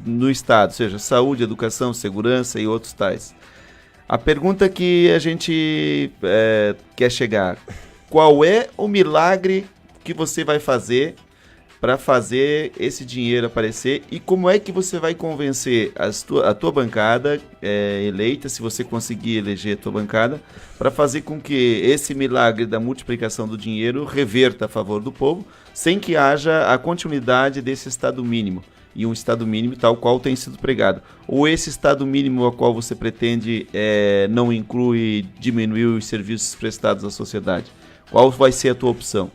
no estado, ou seja, saúde, educação, segurança e outros tais. A pergunta que a gente quer chegar, qual é o milagre que você vai fazer para fazer esse dinheiro aparecer e como é que você vai convencer a tua bancada eleita, se você conseguir eleger a tua bancada, para fazer com que esse milagre da multiplicação do dinheiro reverta a favor do povo, sem que haja a continuidade desse Estado mínimo, e um Estado mínimo tal qual tem sido pregado. Ou esse Estado mínimo ao qual você pretende não inclui, diminuir os serviços prestados à sociedade? Qual vai ser a tua opção?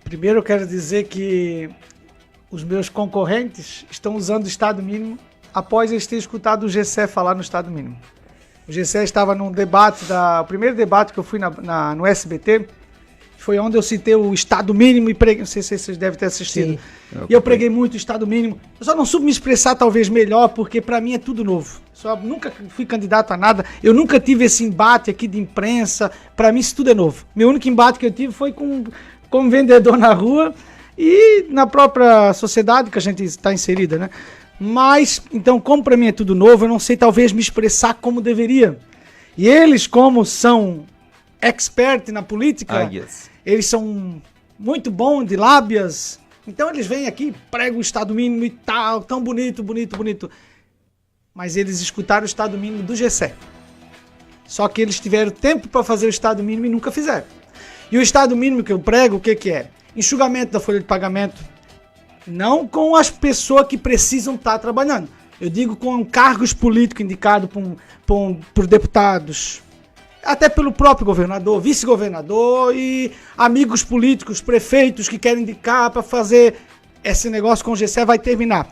Primeiro eu quero dizer que os meus concorrentes estão usando o Estado mínimo após eles terem escutado o Gessé falar no Estado mínimo. O Gessé estava num debate, o primeiro debate que eu fui no SBT, foi onde eu citei o Estado mínimo e preguei, não sei se vocês devem ter assistido. Sim. E eu preguei muito o Estado mínimo. Eu só não soube me expressar talvez melhor, porque para mim é tudo novo. Nunca fui candidato a nada, eu nunca tive esse embate aqui de imprensa, para mim isso tudo é novo. Meu único embate que eu tive foi como vendedor na rua e na própria sociedade que a gente está inserida, né? Mas, então, como para mim é tudo novo, eu não sei talvez me expressar como deveria. E eles, como são expert na política, eles são muito bons de lábias. Então eles vêm aqui, pregam o Estado mínimo e tal, tão bonito, bonito, bonito. Mas eles escutaram o Estado mínimo do GCE. Só que eles tiveram tempo para fazer o Estado mínimo e nunca fizeram. E o Estado mínimo que eu prego, o que é? Enxugamento da folha de pagamento. Não com as pessoas que precisam estar trabalhando. Eu digo com cargos políticos indicados por deputados, até pelo próprio governador, vice-governador e amigos políticos, prefeitos que querem indicar para fazer esse negócio com o GCE vai terminar.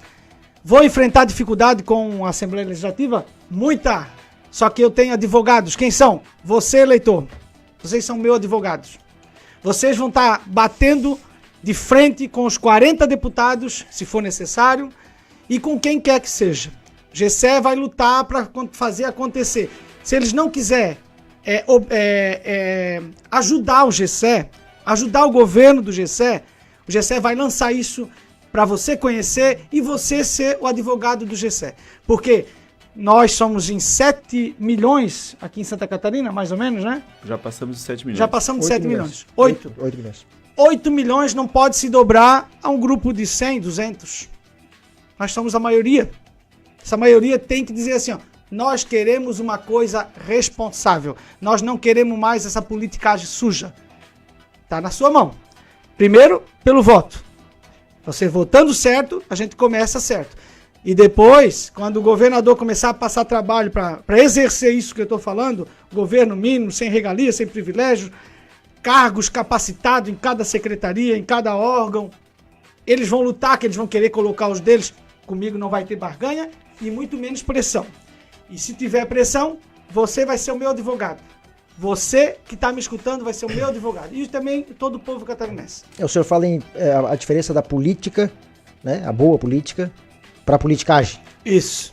Vou enfrentar dificuldade com a Assembleia Legislativa? Muita! Só que eu tenho advogados. Quem são? Você, eleitor. Vocês são meus advogados. Vocês vão estar batendo de frente com os 40 deputados, se for necessário, e com quem quer que seja. O GCE vai lutar para fazer acontecer. Se eles não quiserem ajudar o GCE, ajudar o governo do GCE, o GCE vai lançar isso para você conhecer e você ser o advogado do GCE. Porque nós somos em 7 milhões aqui em Santa Catarina, mais ou menos, né? Já passamos de 7 milhões. Já passamos de 7 milhões. 8 milhões. 8 milhões não pode se dobrar a um grupo de 100, 200. Nós somos a maioria. Essa maioria tem que dizer assim, ó, nós queremos uma coisa responsável. Nós não queremos mais essa politicagem suja. Tá na sua mão. Primeiro, pelo voto. Você votando certo, a gente começa certo. E depois, quando o governador começar a passar trabalho para exercer isso que eu estou falando, governo mínimo, sem regalia, sem privilégio, cargos capacitados em cada secretaria, em cada órgão, eles vão lutar, que eles vão querer colocar os deles. Comigo não vai ter barganha e muito menos pressão. E se tiver pressão, você vai ser o meu advogado. Você que está me escutando vai ser o meu advogado. E também todo o povo catarinense. O senhor fala em a diferença da política, né, a boa política, para a politicagem. Isso.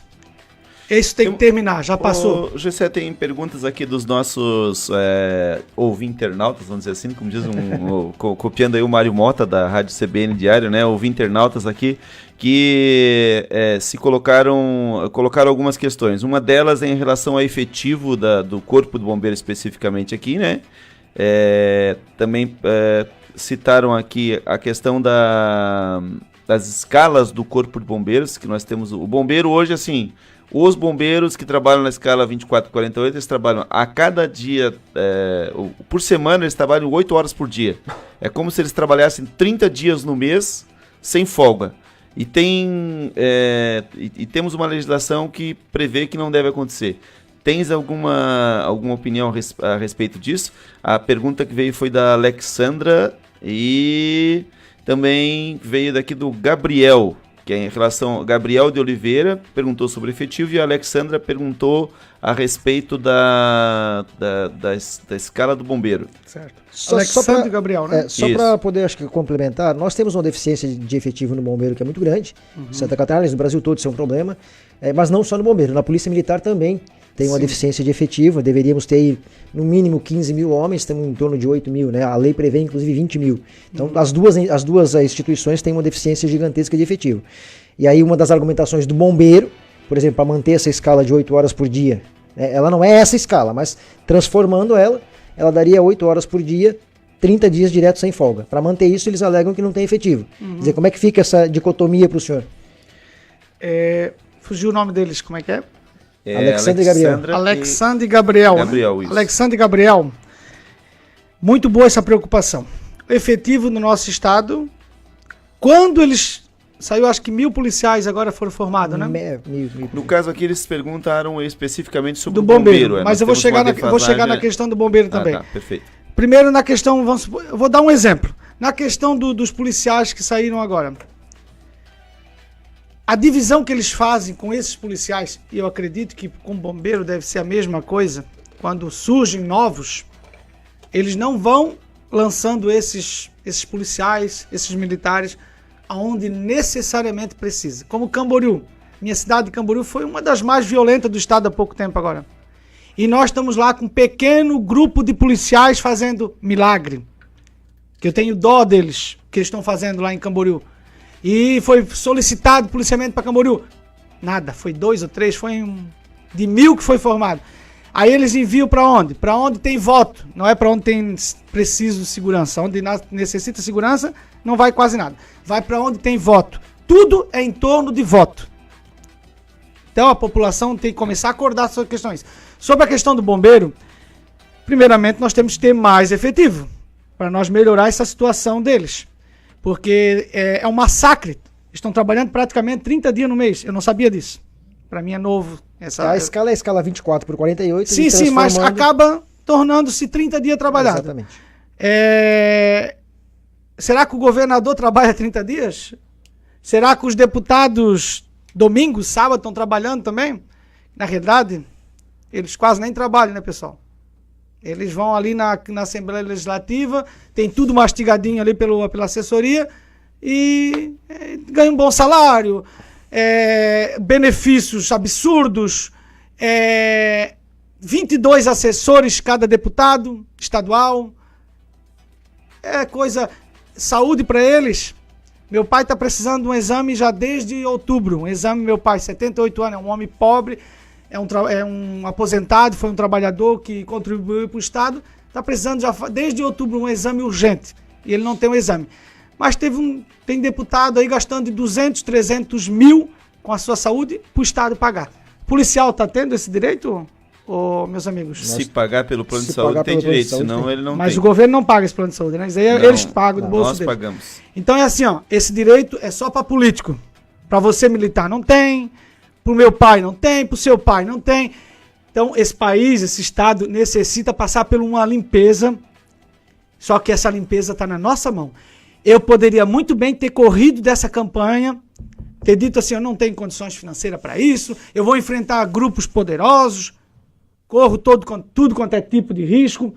Isso tem que terminar, já passou. O GCE tem perguntas aqui dos nossos ouvinternautas, vamos dizer assim, como diz copiando aí o Mário Mota da Rádio CBN Diário, né? Ouvinternautas aqui que se colocaram algumas questões. Uma delas é em relação ao efetivo do Corpo do Bombeiro especificamente aqui, né? Também citaram aqui a questão das escalas do Corpo de Bombeiros, que nós temos o bombeiro hoje, assim, os bombeiros que trabalham na escala 24/48, eles trabalham a cada dia, por semana, eles trabalham 8 horas por dia. É como se eles trabalhassem 30 dias no mês, sem folga. E temos uma legislação que prevê que não deve acontecer. Tens alguma opinião a respeito disso? A pergunta que veio foi da Alexandra e também veio daqui do Gabriel, que é em relação a Gabriel de Oliveira, perguntou sobre efetivo, e a Alexandra perguntou a respeito da escala do bombeiro. Certo. Alexandre e Gabriel, né? Só para poder, acho que, complementar, nós temos uma deficiência de efetivo no bombeiro que é muito grande. Santa Catarina, no Brasil todo isso é um problema, mas não só no bombeiro, na Polícia Militar também tem uma deficiência de efetivo. Deveríamos ter no mínimo 15 mil homens, estamos em torno de 8 mil, né? A lei prevê inclusive 20 mil. Então as duas instituições têm uma deficiência gigantesca de efetivo. E aí uma das argumentações do bombeiro, por exemplo, para manter essa escala de 8 horas por dia, né? Ela não é essa escala, mas transformando ela daria 8 horas por dia, 30 dias direto sem folga. Para manter isso, eles alegam que não tem efetivo. Quer dizer, como é que fica essa dicotomia para o senhor? Fugiu o nome deles, como é que é? Alexandre e Gabriel. Alexandre e Gabriel. Isso. Alexandre e Gabriel. Muito boa essa preocupação. O efetivo no nosso estado, quando eles... Saiu, acho que 1.000 policiais agora foram formados, né? No caso aqui, eles perguntaram especificamente sobre do o bombeiro. Mas eu vou chegar na questão do bombeiro também. Tá, perfeito. Primeiro, na questão, eu vou dar um exemplo. Na questão dos policiais que saíram agora. A divisão que eles fazem com esses policiais, e eu acredito que com bombeiro deve ser a mesma coisa, quando surgem novos, eles não vão lançando esses policiais, esses militares, aonde necessariamente precisa. Como Camboriú. Minha cidade de Camboriú foi uma das mais violentas do estado há pouco tempo agora. E nós estamos lá com um pequeno grupo de policiais fazendo milagre. Que eu tenho dó deles, que eles estão fazendo lá em Camboriú. E foi solicitado policiamento para Camboriú. Nada, foi 2 ou 3, foi de 1.000 que foi formado. Aí eles enviam para onde? Para onde tem voto, não é para onde tem preciso de segurança. Onde necessita segurança, não vai quase nada. Vai para onde tem voto. Tudo é em torno de voto. Então a população tem que começar a acordar sobre questões. Sobre a questão do bombeiro, primeiramente nós temos que ter mais efetivo para nós melhorar essa situação deles. Porque é um massacre. Estão trabalhando praticamente 30 dias no mês. Eu não sabia disso. Para mim é novo. A escala é a escala 24 por 48. Sim, mas acaba tornando-se 30 dias trabalhado. Exatamente. Será que o governador trabalha 30 dias? Será que os deputados domingo, sábado estão trabalhando também? Na realidade, eles quase nem trabalham, né, pessoal? Eles vão ali na Assembleia Legislativa, tem tudo mastigadinho ali pela assessoria e ganham um bom salário, benefícios absurdos, 22 assessores cada deputado estadual, saúde para eles. Meu pai está precisando de um exame já desde outubro, meu pai, 78 anos, é um homem pobre, é um aposentado, foi um trabalhador que contribuiu para o Estado, está precisando já desde outubro um exame urgente, e ele não tem um exame. Mas tem deputado aí gastando de 200, 300 mil com a sua saúde para o Estado pagar. O policial está tendo esse direito, meus amigos? Se pagar pelo plano de saúde tem direito, senão ele não tem. Mas o governo não paga esse plano de saúde, né? Isso aí eles pagam do bolso deles. Nós pagamos. Então é assim, esse direito é só para político. Para você militar não tem, para o meu pai não tem, para o seu pai não tem. Então esse país, esse Estado necessita passar por uma limpeza, só que essa limpeza está na nossa mão. Eu poderia muito bem ter corrido dessa campanha, ter dito assim, eu não tenho condições financeiras para isso, eu vou enfrentar grupos poderosos, corro tudo quanto é tipo de risco,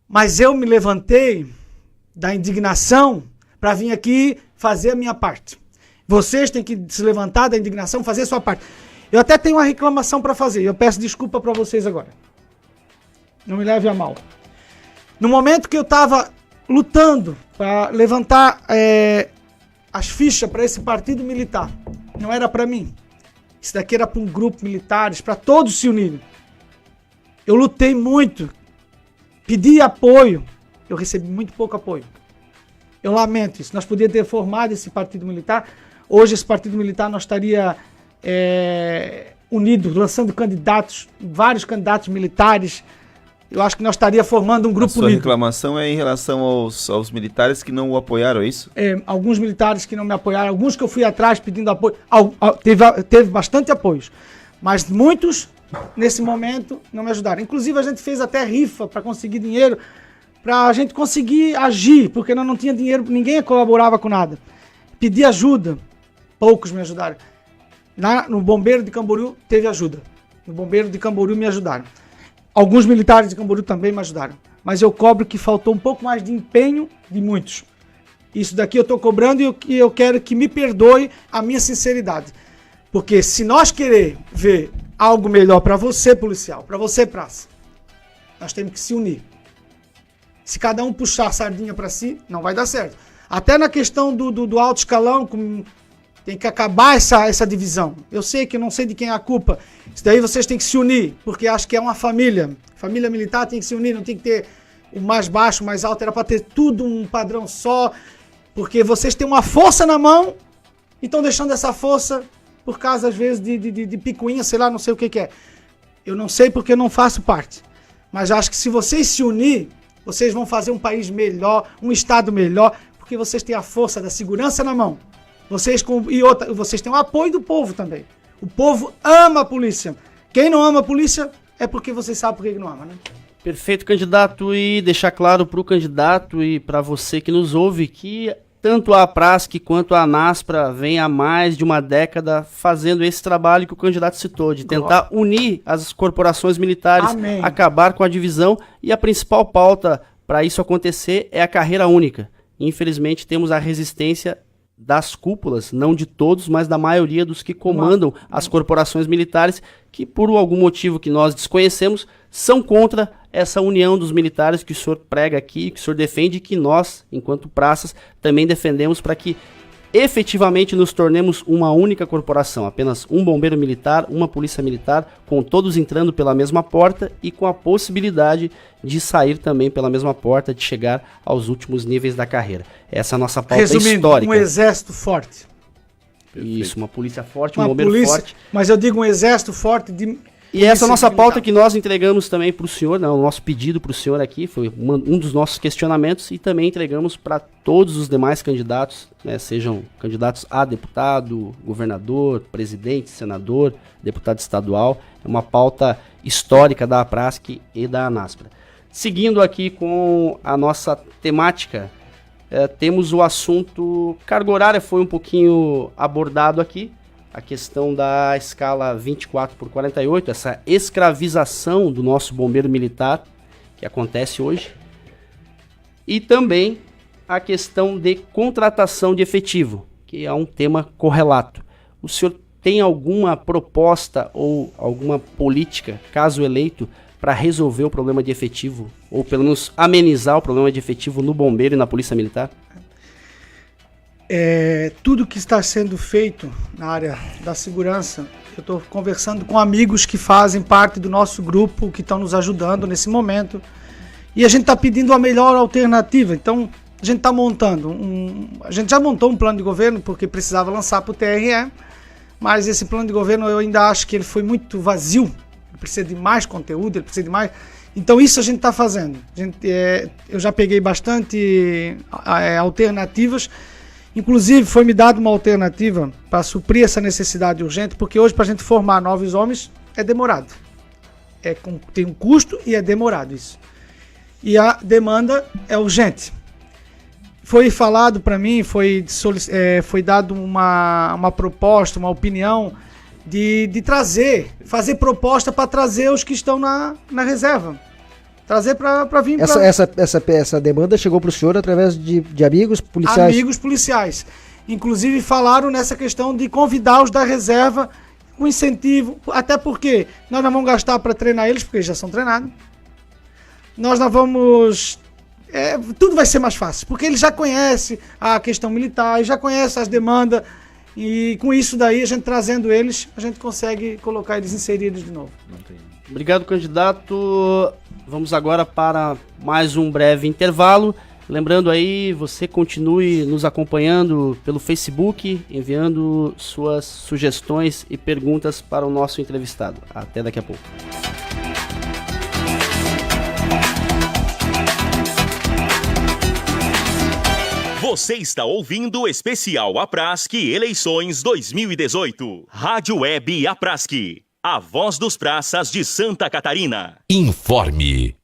mas eu me levantei da indignação para vir aqui fazer a minha parte. Vocês têm que se levantar da indignação, fazer a sua parte. Eu até tenho uma reclamação para fazer, eu peço desculpa para vocês agora. Não me leve a mal. No momento que eu estava lutando para levantar as fichas para esse partido militar, não era para mim. Isso daqui era para um grupo militares, para todos se unirem. Eu lutei muito, pedi apoio, eu recebi muito pouco apoio. Eu lamento isso. Nós podíamos ter formado esse partido militar. Hoje esse partido militar nós estaria unido, lançando candidatos, vários candidatos militares. Eu acho que nós estaríamos formando um grupo unido. A sua reclamação é em relação aos militares que não o apoiaram, é isso? Alguns militares que não me apoiaram, alguns que eu fui atrás pedindo apoio. Teve bastante apoios, mas muitos, nesse momento, não me ajudaram. Inclusive a gente fez até rifa para conseguir dinheiro, para a gente conseguir agir, porque nós não tinha dinheiro, ninguém colaborava com nada. Pedi ajuda, poucos me ajudaram. No Bombeiro de Camboriú teve ajuda. No Bombeiro de Camboriú me ajudaram. Alguns militares de Camboriú também me ajudaram. Mas eu cobro que faltou um pouco mais de empenho de muitos. Isso daqui eu estou cobrando e eu quero que me perdoe a minha sinceridade. Porque se nós querer ver algo melhor para você, policial, para você, praça, nós temos que se unir. Se cada um puxar a sardinha para si, não vai dar certo. Até na questão do alto escalão, tem que acabar essa divisão. Eu sei que eu não sei de quem é a culpa. Isso daí vocês têm que se unir, porque acho que é uma família. Família militar tem que se unir, não tem que ter o mais baixo, o mais alto. Era para ter tudo um padrão só, porque vocês têm uma força na mão e estão deixando essa força por causa, às vezes, de picuinha, sei lá, não sei o que é. Eu não sei porque eu não faço parte. Mas acho que se vocês se unir, vocês vão fazer um país melhor, um estado melhor, porque vocês têm a força da segurança na mão. Vocês têm o apoio do povo também. O povo ama a polícia. Quem não ama a polícia é porque vocês sabem por que não ama, né? Perfeito, candidato. E deixar claro para o candidato e para você que nos ouve que tanto a Prasc quanto a Naspra vem há mais de uma década fazendo esse trabalho que o candidato citou, de tentar unir as corporações militares, Amém. Acabar com a divisão, e a principal pauta para isso acontecer é a carreira única. Infelizmente temos a resistência das cúpulas, não de todos, mas da maioria dos que comandam as corporações militares, que por algum motivo que nós desconhecemos, são contra essa união dos militares que o senhor prega aqui, que o senhor defende, e que nós, enquanto praças, também defendemos para que efetivamente nos tornemos uma única corporação, apenas um bombeiro militar, uma polícia militar, com todos entrando pela mesma porta e com a possibilidade de sair também pela mesma porta, de chegar aos últimos níveis da carreira. Essa é a nossa pauta histórica. Um exército forte. Isso, uma polícia forte, um bombeiro forte. Mas eu digo um exército forte de... E essa é a nossa pauta que nós entregamos também para o senhor, né, o nosso pedido para o senhor aqui, foi um dos nossos questionamentos, e também entregamos para todos os demais candidatos, né, sejam candidatos a deputado, governador, presidente, senador, deputado estadual. É uma pauta histórica da APRASC e da ANASPRA. Seguindo aqui com a nossa temática, temos o assunto carga horária, foi um pouquinho abordado aqui. A questão da escala 24/48, essa escravização do nosso bombeiro militar, que acontece hoje. E também a questão de contratação de efetivo, que é um tema correlato. O senhor tem alguma proposta ou alguma política, caso eleito, para resolver o problema de efetivo, ou pelo menos amenizar o problema de efetivo no bombeiro e na polícia militar? Tudo que está sendo feito na área da segurança, eu estou conversando com amigos que fazem parte do nosso grupo, que estão nos ajudando nesse momento, e a gente está pedindo a melhor alternativa. Então, a gente está montando a gente já montou um plano de governo, porque precisava lançar para o TRE, mas esse plano de governo eu ainda acho que ele foi muito vazio, ele precisa de mais conteúdo, ele precisa de mais... Então isso a gente está fazendo. Eu já peguei bastante alternativas. Inclusive, foi me dada uma alternativa para suprir essa necessidade urgente, porque hoje, para a gente formar novos homens, é demorado. Tem um custo e é demorado isso. E a demanda é urgente. Foi falado para mim, foi dado uma proposta, uma opinião de fazer proposta para trazer os que estão na reserva. Trazer para vir... Essa demanda chegou para o senhor através de amigos policiais? Amigos policiais. Inclusive falaram nessa questão de convidar os da reserva com incentivo, até porque nós não vamos gastar para treinar eles, porque eles já são treinados. Nós não vamos... tudo vai ser mais fácil, porque eles já conhecem a questão militar, já conhecem as demandas, e com isso daí, a gente trazendo eles, a gente consegue colocar eles inseridos de novo. Obrigado, candidato. Vamos agora para mais um breve intervalo. Lembrando aí, você continue nos acompanhando pelo Facebook, enviando suas sugestões e perguntas para o nosso entrevistado. Até daqui a pouco. Você está ouvindo o especial APRASC Eleições 2018. Rádio Web APRASC. A voz dos praças de Santa Catarina. Informe.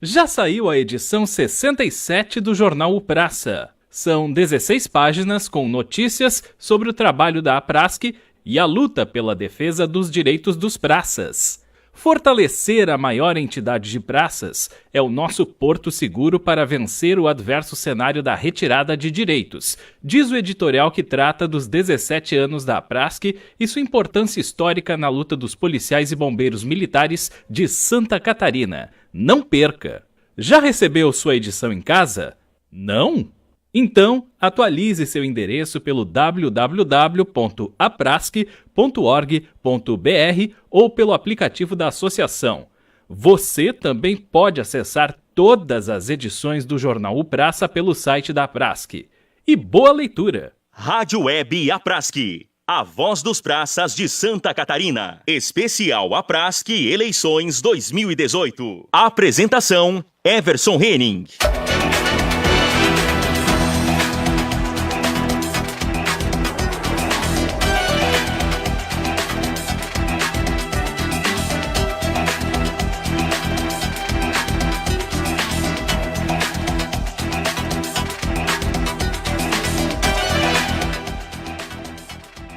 Já saiu a edição 67 do jornal O Praça. São 16 páginas com notícias sobre o trabalho da APRASC e a luta pela defesa dos direitos dos praças. Fortalecer a maior entidade de praças é o nosso porto seguro para vencer o adverso cenário da retirada de direitos, diz o editorial que trata dos 17 anos da APRASC e sua importância histórica na luta dos policiais e bombeiros militares de Santa Catarina. Não perca! Já recebeu sua edição em casa? Não? Então, atualize seu endereço pelo www.aprasc.org.br ou pelo aplicativo da associação. Você também pode acessar todas as edições do Jornal O Praça pelo site da APRASC. E boa leitura! Rádio Web APRASC. A voz dos praças de Santa Catarina. Especial APRASC Eleições 2018. Apresentação: Everson Henning.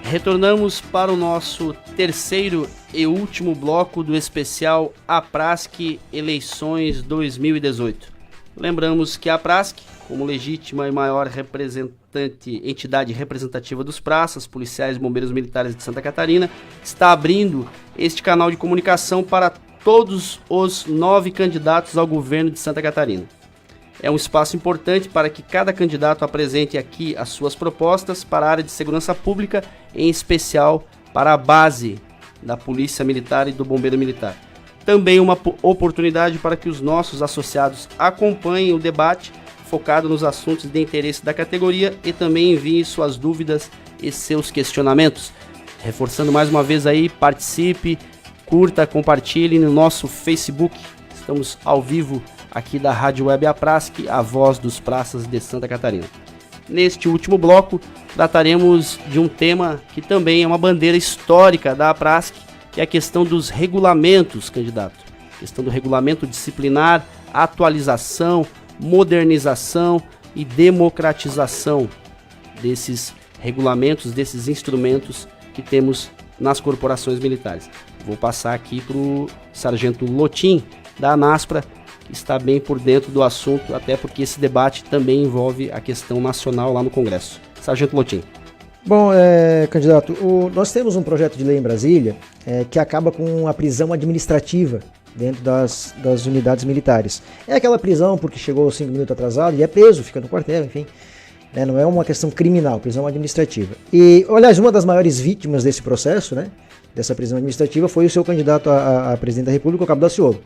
Retornamos para o nosso terceiro e último bloco do especial APRASC Eleições 2018. Lembramos que a APRASC, como legítima e maior entidade representativa dos praças, policiais e bombeiros militares de Santa Catarina, está abrindo este canal de comunicação para todos os 9 candidatos ao governo de Santa Catarina. é um espaço importante para que cada candidato apresente aqui as suas propostas para a área de segurança pública, em especial para a base da Polícia Militar e do Bombeiro Militar. Também uma oportunidade para que os nossos associados acompanhem o debate focado nos assuntos de interesse da categoria e também enviem suas dúvidas e seus questionamentos. Reforçando mais uma vez aí, participe, curta, compartilhe no nosso Facebook. Estamos ao vivo aqui da Rádio Web Aprasque, a voz dos praças de Santa Catarina. Neste último bloco, trataremos de um tema que também é uma bandeira histórica da Aprasque, que é a questão dos regulamentos, candidato. Questão do regulamento disciplinar, atualização, modernização e democratização desses regulamentos, desses instrumentos que temos nas corporações militares. Vou passar aqui para o Sargento Lotin, da ANASPRA, que está bem por dentro do assunto, até porque esse debate também envolve a questão nacional lá no Congresso. Sargento Lotin. Bom, candidato, nós temos um projeto de lei em Brasília que acaba com a prisão administrativa dentro das unidades militares. É aquela prisão porque chegou 5 minutos atrasado e é preso, fica no quartel, enfim. Não é uma questão criminal, prisão administrativa. E, aliás, uma das maiores vítimas desse processo, dessa prisão administrativa, foi o seu candidato a presidente da República, o Cabo Daciolo.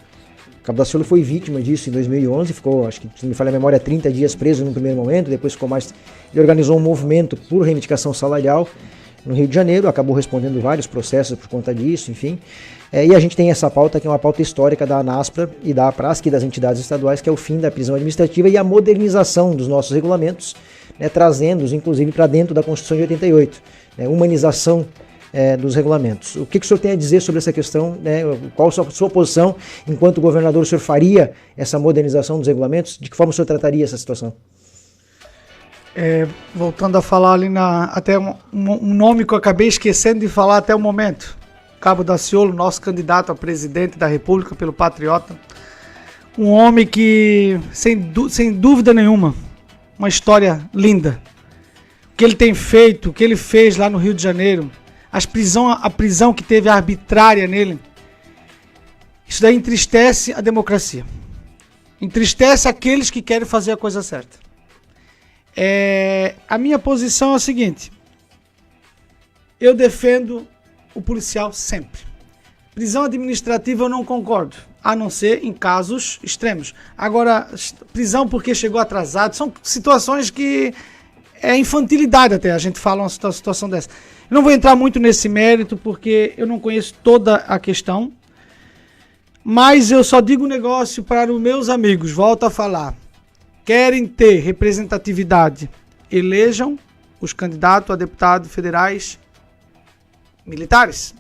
O Cabo Daciolo foi vítima disso em 2011, ficou, acho que, se não me falha a memória, 30 dias preso no primeiro momento, depois ficou mais... Ele organizou um movimento por reivindicação salarial no Rio de Janeiro, acabou respondendo vários processos por conta disso, enfim. E a gente tem essa pauta, que é uma pauta histórica da ANASPRA e da APRASC e das entidades estaduais, que é o fim da prisão administrativa e a modernização dos nossos regulamentos, trazendo-os, inclusive, para dentro da Constituição de 88, humanização dos regulamentos. O que o senhor tem a dizer sobre essa questão? Qual a sua posição enquanto governador? O senhor faria essa modernização dos regulamentos? De que forma o senhor trataria essa situação? Voltando a falar ali até um nome que eu acabei esquecendo de falar até o momento. Cabo Daciolo, nosso candidato a presidente da República pelo Patriota. Um homem que, sem dúvida nenhuma, uma história linda. O que ele tem feito, o que ele fez lá no Rio de Janeiro, a prisão que teve arbitrária nele, isso daí entristece a democracia. Entristece aqueles que querem fazer a coisa certa. A minha posição é a seguinte: eu defendo o policial sempre. Prisão administrativa eu não concordo, a não ser em casos extremos. Agora, prisão porque chegou atrasado, são situações que é infantilidade até, a gente fala uma situação dessa. Eu não vou entrar muito nesse mérito porque eu não conheço toda a questão, mas eu só digo um negócio para os meus amigos, volto a falar. Querem ter representatividade, elejam os candidatos a deputados federais militares,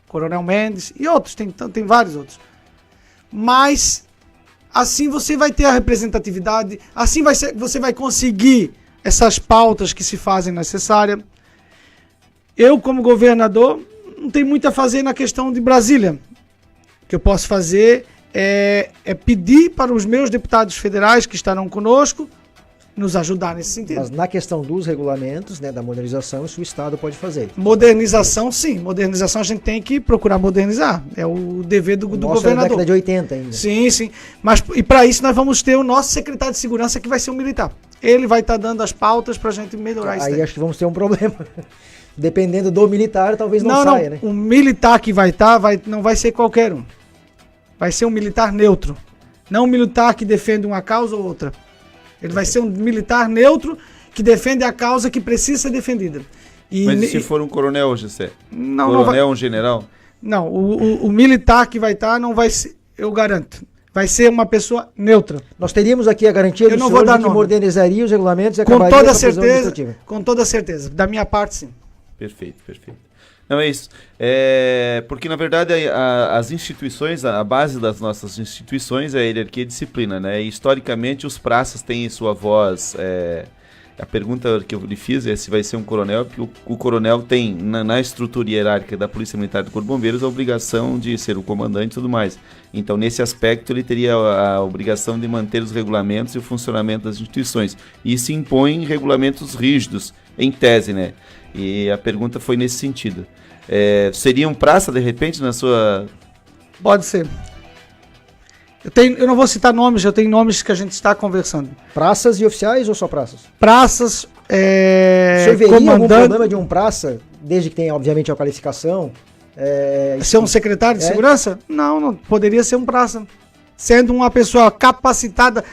Coronel Mendes e outros, tem vários outros. Mas assim você vai ter a representatividade, assim você vai conseguir essas pautas que se fazem necessárias. Eu, como governador, não tenho muito a fazer na questão de Brasília. O que eu posso fazer é pedir para os meus deputados federais que estarão conosco nos ajudar nesse sentido. Mas na questão dos regulamentos, da modernização, isso o Estado pode fazer. Modernização, sim. Modernização a gente tem que procurar modernizar. É o dever do governador. É da década de 80 ainda. Sim, sim. E para isso nós vamos ter o nosso secretário de segurança, que vai ser um militar. Ele vai estar dando as pautas para a gente melhorar isso. Aí acho que vamos ter um problema. Dependendo do militar, talvez não saia, né? O militar que vai estar não vai ser qualquer um. Vai ser um militar neutro. Não um militar que defende uma causa ou outra. Ele vai ser um militar neutro que defende a causa que precisa ser defendida. Mas e se for um coronel, José? Não, coronel, um general? Não, o militar que vai estar não vai ser, eu garanto. Vai ser uma pessoa neutra. Nós teríamos aqui a garantia do senhor de que modernizaria os regulamentos e acabaria com toda certeza, com toda certeza. Da minha parte, sim. Perfeito. Não, é isso. Porque, na verdade, as instituições, a base das nossas instituições é a hierarquia e disciplina, né? E, historicamente, os praças têm sua voz. A pergunta que eu lhe fiz é se vai ser um coronel, porque o coronel tem, na estrutura hierárquica da Polícia Militar do Corpo de Bombeiros, a obrigação de ser o comandante e tudo mais. Então, nesse aspecto, ele teria a obrigação de manter os regulamentos e o funcionamento das instituições. E se impõem regulamentos rígidos, em tese, né? E a pergunta foi nesse sentido. Seria um praça, de repente, na sua... Pode ser. Eu não vou citar nomes, eu tenho nomes que a gente está conversando. Praças e oficiais ou só praças? Praças, O senhor veria algum problema de um praça, desde que tenha, obviamente, a qualificação? Ser um secretário de segurança? Não poderia ser um praça. Sendo uma pessoa capacitada,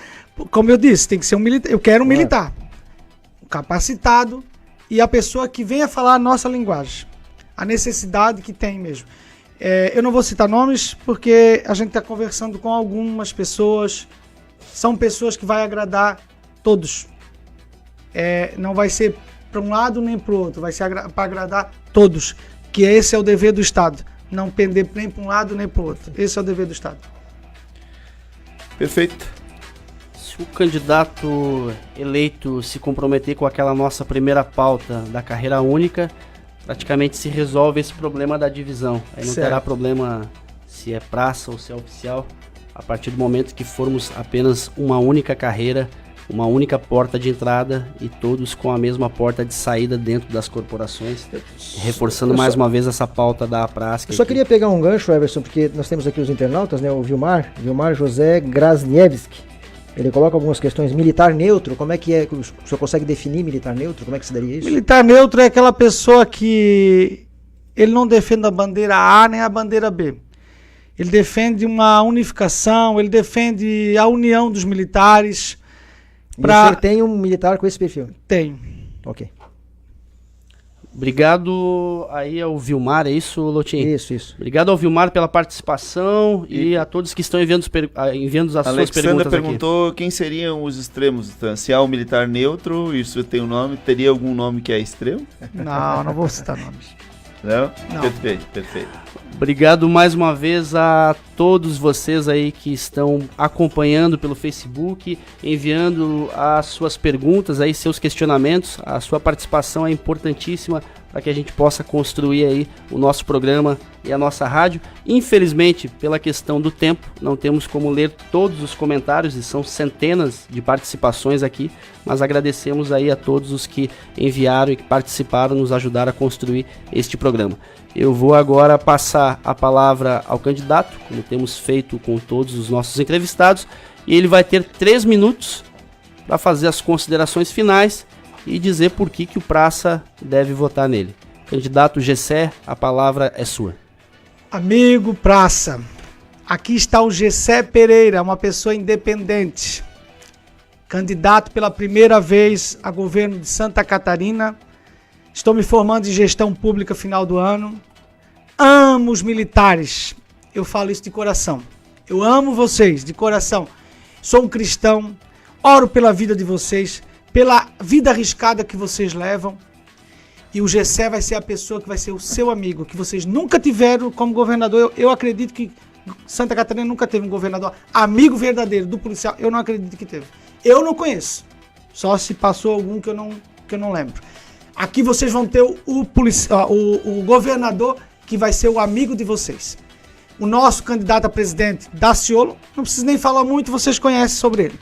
como eu disse, tem que ser um militar. Eu quero um militar capacitado e a pessoa que venha falar a nossa linguagem, a necessidade que tem mesmo. Eu não vou citar nomes porque a gente está conversando com algumas pessoas, são pessoas que vai agradar todos. Não vai ser para um lado nem para o outro, vai ser para agradar todos, que esse é o dever do Estado, não pender nem para um lado nem para o outro. Esse é o dever do Estado. Perfeito. Se o candidato eleito se comprometer com aquela nossa primeira pauta da carreira única, praticamente se resolve esse problema da divisão. Aí não terá problema se é praça ou se é oficial, a partir do momento que formos apenas uma única carreira, uma única porta de entrada e todos com a mesma porta de saída dentro das corporações, reforçando mais uma vez essa pauta da Prask. Eu só queria pegar um gancho, Everson, porque nós temos aqui os internautas, né? O Vilmar José Grasniewski. Ele coloca algumas questões. Militar neutro, como é que é? O senhor consegue definir militar neutro? Como é que se daria isso? Militar neutro é aquela pessoa que ele não defende a bandeira A nem a bandeira B. Ele defende uma unificação, ele defende a união dos militares. E o senhor tem um militar com esse perfil? Tenho. Ok. Obrigado aí ao Vilmar, é isso, Lotin? Isso. Obrigado ao Vilmar pela participação e a todos que estão enviando as suas perguntas perguntou aqui. Quem seriam os extremos, então, se há um militar neutro, isso tem um nome, teria algum nome que é extremo? Não vou citar nomes. Não? Não. Perfeito. Obrigado mais uma vez a todos vocês aí que estão acompanhando pelo Facebook, enviando as suas perguntas aí, seus questionamentos. A sua participação é importantíssima para que a gente possa construir aí o nosso programa e a nossa rádio. Infelizmente, pela questão do tempo, não temos como ler todos os comentários e são centenas de participações aqui, mas agradecemos aí a todos os que enviaram e que participaram, nos ajudaram a construir este programa. Eu vou agora passar a palavra ao candidato, como temos feito com todos os nossos entrevistados, e ele vai ter 3 minutos para fazer as considerações finais e dizer por que o Praça deve votar nele. Candidato Gessé, a palavra é sua. Amigo Praça, aqui está o Gessé Pereira, uma pessoa independente, candidato pela primeira vez a governo de Santa Catarina. Estou me formando em gestão pública final do ano. Amo os militares. Eu falo isso de coração. Eu amo vocês de coração. Sou um cristão. Oro pela vida de vocês, pela vida arriscada que vocês levam. E o Gessé vai ser a pessoa que vai ser o seu amigo, que vocês nunca tiveram como governador. Eu acredito que Santa Catarina nunca teve um governador amigo verdadeiro do policial. Eu não acredito que teve. Eu não conheço. Só se passou algum que eu não lembro. Aqui vocês vão ter o governador que vai ser o amigo de vocês. O nosso candidato a presidente, Daciolo, não preciso nem falar muito, vocês conhecem sobre ele.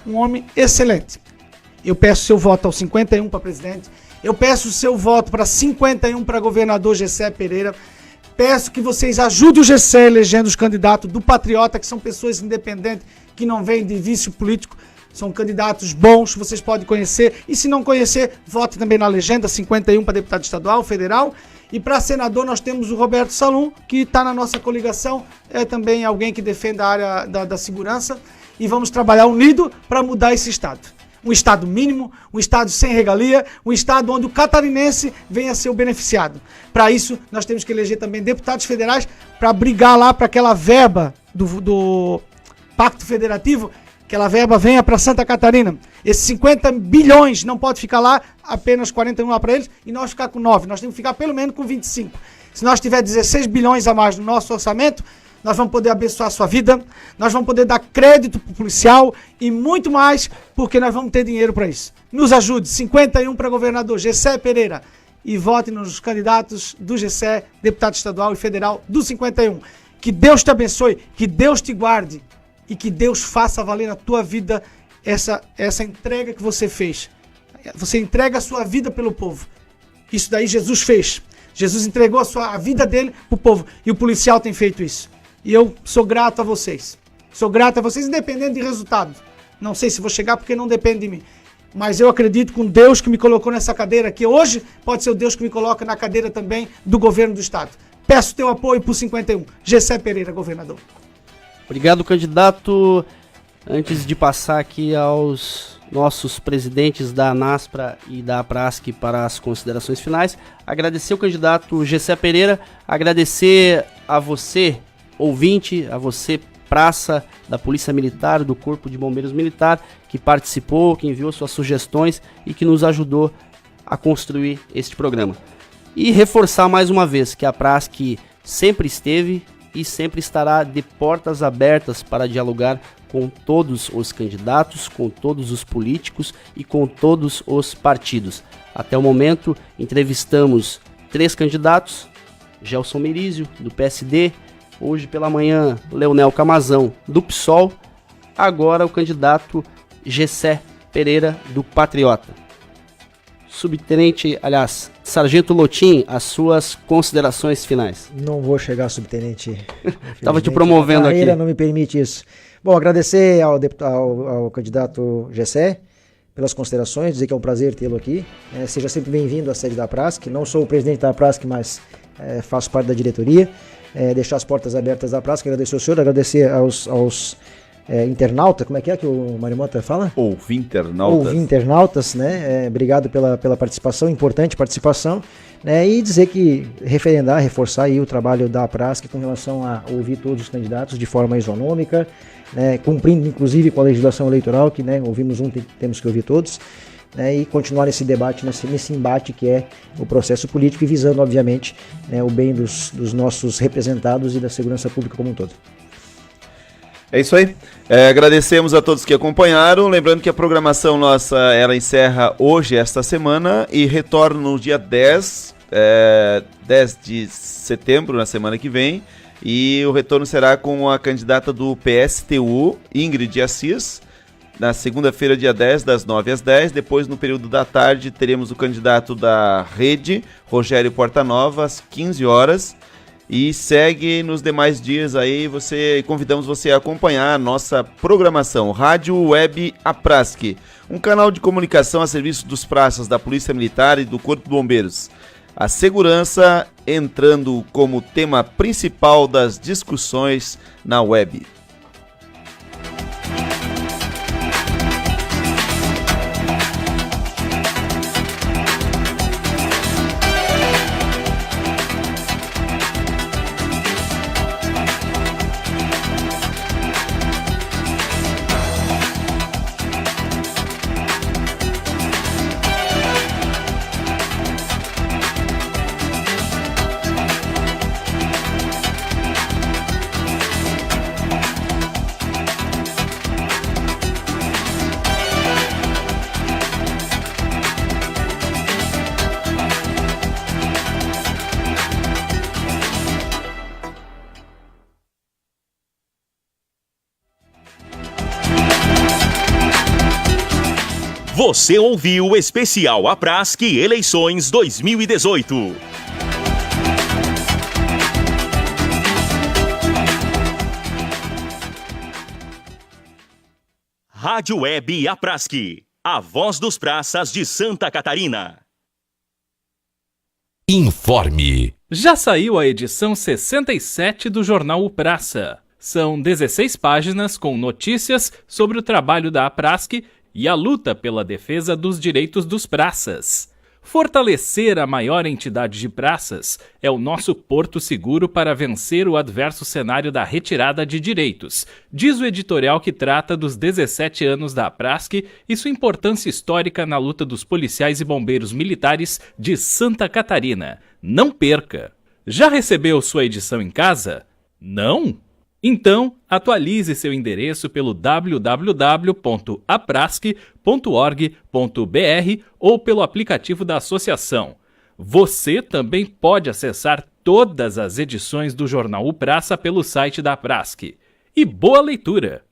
Um homem excelente. Eu peço seu voto ao 51 para presidente. Eu peço o seu voto para 51 para governador Gessé Pereira. Peço que vocês ajudem o Gessé elegendo os candidatos do Patriota, que são pessoas independentes, que não vêm de vício político. São candidatos bons, vocês podem conhecer. E se não conhecer, vote também na legenda 51 para deputado estadual, federal. E para senador nós temos o Roberto Salum, que está na nossa coligação. É também alguém que defende a área da segurança. E vamos trabalhar unido para mudar esse estado. Um estado mínimo, um estado sem regalia, um estado onde o catarinense venha a ser o beneficiado. Para isso, nós temos que eleger também deputados federais para brigar lá para aquela verba do Pacto Federativo, aquela verba venha para Santa Catarina. Esses 50 bilhões não pode ficar lá, apenas 41 lá para eles, e nós ficar com 9. Nós temos que ficar pelo menos com 25. Se nós tiver 16 bilhões a mais no nosso orçamento, nós vamos poder abençoar a sua vida, nós vamos poder dar crédito para o policial e muito mais, porque nós vamos ter dinheiro para isso. Nos ajude, 51 para governador Gessé Pereira, e vote nos candidatos do Gessé, deputado estadual e federal do 51. Que Deus te abençoe, que Deus te guarde, e que Deus faça valer na tua vida essa entrega que você fez. Você entrega a sua vida pelo povo. Isso daí Jesus fez. Jesus entregou a vida dele pro povo. E o policial tem feito isso. E eu sou grato a vocês. Sou grato a vocês, independente de resultado. Não sei se vou chegar porque não depende de mim. Mas eu acredito com Deus que me colocou nessa cadeira aqui hoje, pode ser o Deus que me coloca na cadeira também do governo do estado. Peço teu apoio por 51. Gessé Pereira, governador. Obrigado, candidato. Antes de passar aqui aos nossos presidentes da ANASPRA e da APRASC para as considerações finais, agradecer o candidato Gessé Pereira, agradecer a você, ouvinte, a você, praça da Polícia Militar, do Corpo de Bombeiros Militar, que participou, que enviou suas sugestões e que nos ajudou a construir este programa. E reforçar mais uma vez que a APRASC sempre esteve e sempre estará de portas abertas para dialogar com todos os candidatos, com todos os políticos e com todos os partidos. Até o momento, entrevistamos 3 candidatos: Gelson Merizio, do PSD, hoje pela manhã, Leonel Camazão, do PSOL, agora o candidato Gessé Pereira, do Patriota. Subtenente, aliás, Sargento Lotin, as suas considerações finais. Não vou chegar, subtenente. Estava te promovendo aqui. A carreira não me permite isso. Bom, agradecer ao candidato Gessé pelas considerações, dizer que é um prazer tê-lo aqui. Seja sempre bem-vindo à sede da APRASC. Não sou o presidente da APRASC, mas faço parte da diretoria. Deixar as portas abertas da APRASC, agradecer ao senhor, agradecer aos internautas, como é que o Marimota fala? Ouvinternautas, né? Obrigado pela participação, importante participação, né? E dizer que reforçar aí o trabalho da APRASC com relação a ouvir todos os candidatos de forma isonômica, né? Cumprindo inclusive com a legislação eleitoral, que, né, ouvimos temos que ouvir todos, né? E continuar esse debate, nesse embate que é o processo político e visando, obviamente, né, o bem dos nossos representados e da segurança pública como um todo. É isso aí. Agradecemos a todos que acompanharam. Lembrando que a programação nossa ela encerra hoje, esta semana, e retorna no dia 10 de setembro, na semana que vem. E o retorno será com a candidata do PSTU, Ingrid Assis, na segunda-feira, dia 10, das 9 às 10. Depois, no período da tarde, teremos o candidato da Rede, Rogério Portanova, às 15 horas. E segue nos demais dias aí, convidamos você a acompanhar a nossa programação Rádio Web APRASC, um canal de comunicação a serviço dos praças da Polícia Militar e do Corpo de Bombeiros. A segurança entrando como tema principal das discussões na web. Você ouviu o especial APRASC Eleições 2018. Rádio Web APRASC, a voz dos praças de Santa Catarina. Informe. Já saiu a edição 67 do jornal O Praça. São 16 páginas com notícias sobre o trabalho da APRASC e a luta pela defesa dos direitos dos praças. Fortalecer a maior entidade de praças é o nosso porto seguro para vencer o adverso cenário da retirada de direitos, diz o editorial que trata dos 17 anos da APRASC e sua importância histórica na luta dos policiais e bombeiros militares de Santa Catarina. Não perca! Já recebeu sua edição em casa? Não? Então, atualize seu endereço pelo www.aprasc.org.br ou pelo aplicativo da associação. Você também pode acessar todas as edições do Jornal O Praça pelo site da APRASC. E boa leitura!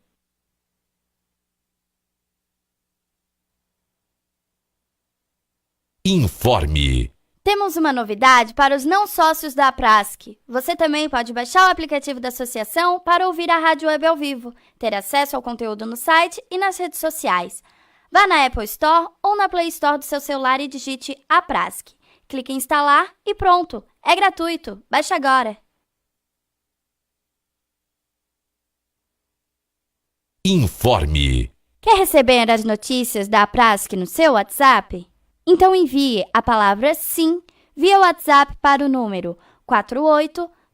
Informe. Temos uma novidade para os não sócios da Prask. Você também pode baixar o aplicativo da associação para ouvir a Rádio Web ao vivo, ter acesso ao conteúdo no site e nas redes sociais. Vá na Apple Store ou na Play Store do seu celular e digite a Prask. Clique em instalar e pronto. É gratuito. Baixe agora. Informe. Quer receber as notícias da Prask no seu WhatsApp? Então envie a palavra SIM via WhatsApp para o número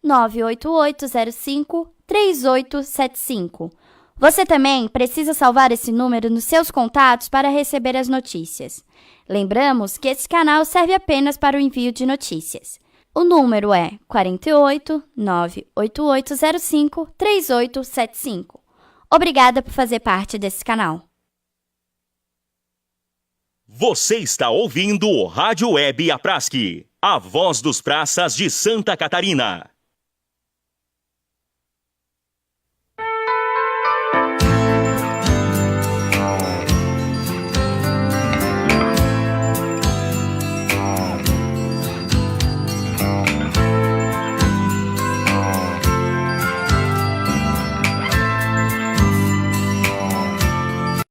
48988053875. Você também precisa salvar esse número nos seus contatos para receber as notícias. Lembramos que esse canal serve apenas para o envio de notícias. O número é 48988053875. Obrigada por fazer parte desse canal. Você está ouvindo Rádio Web Aprask, a voz dos praças de Santa Catarina.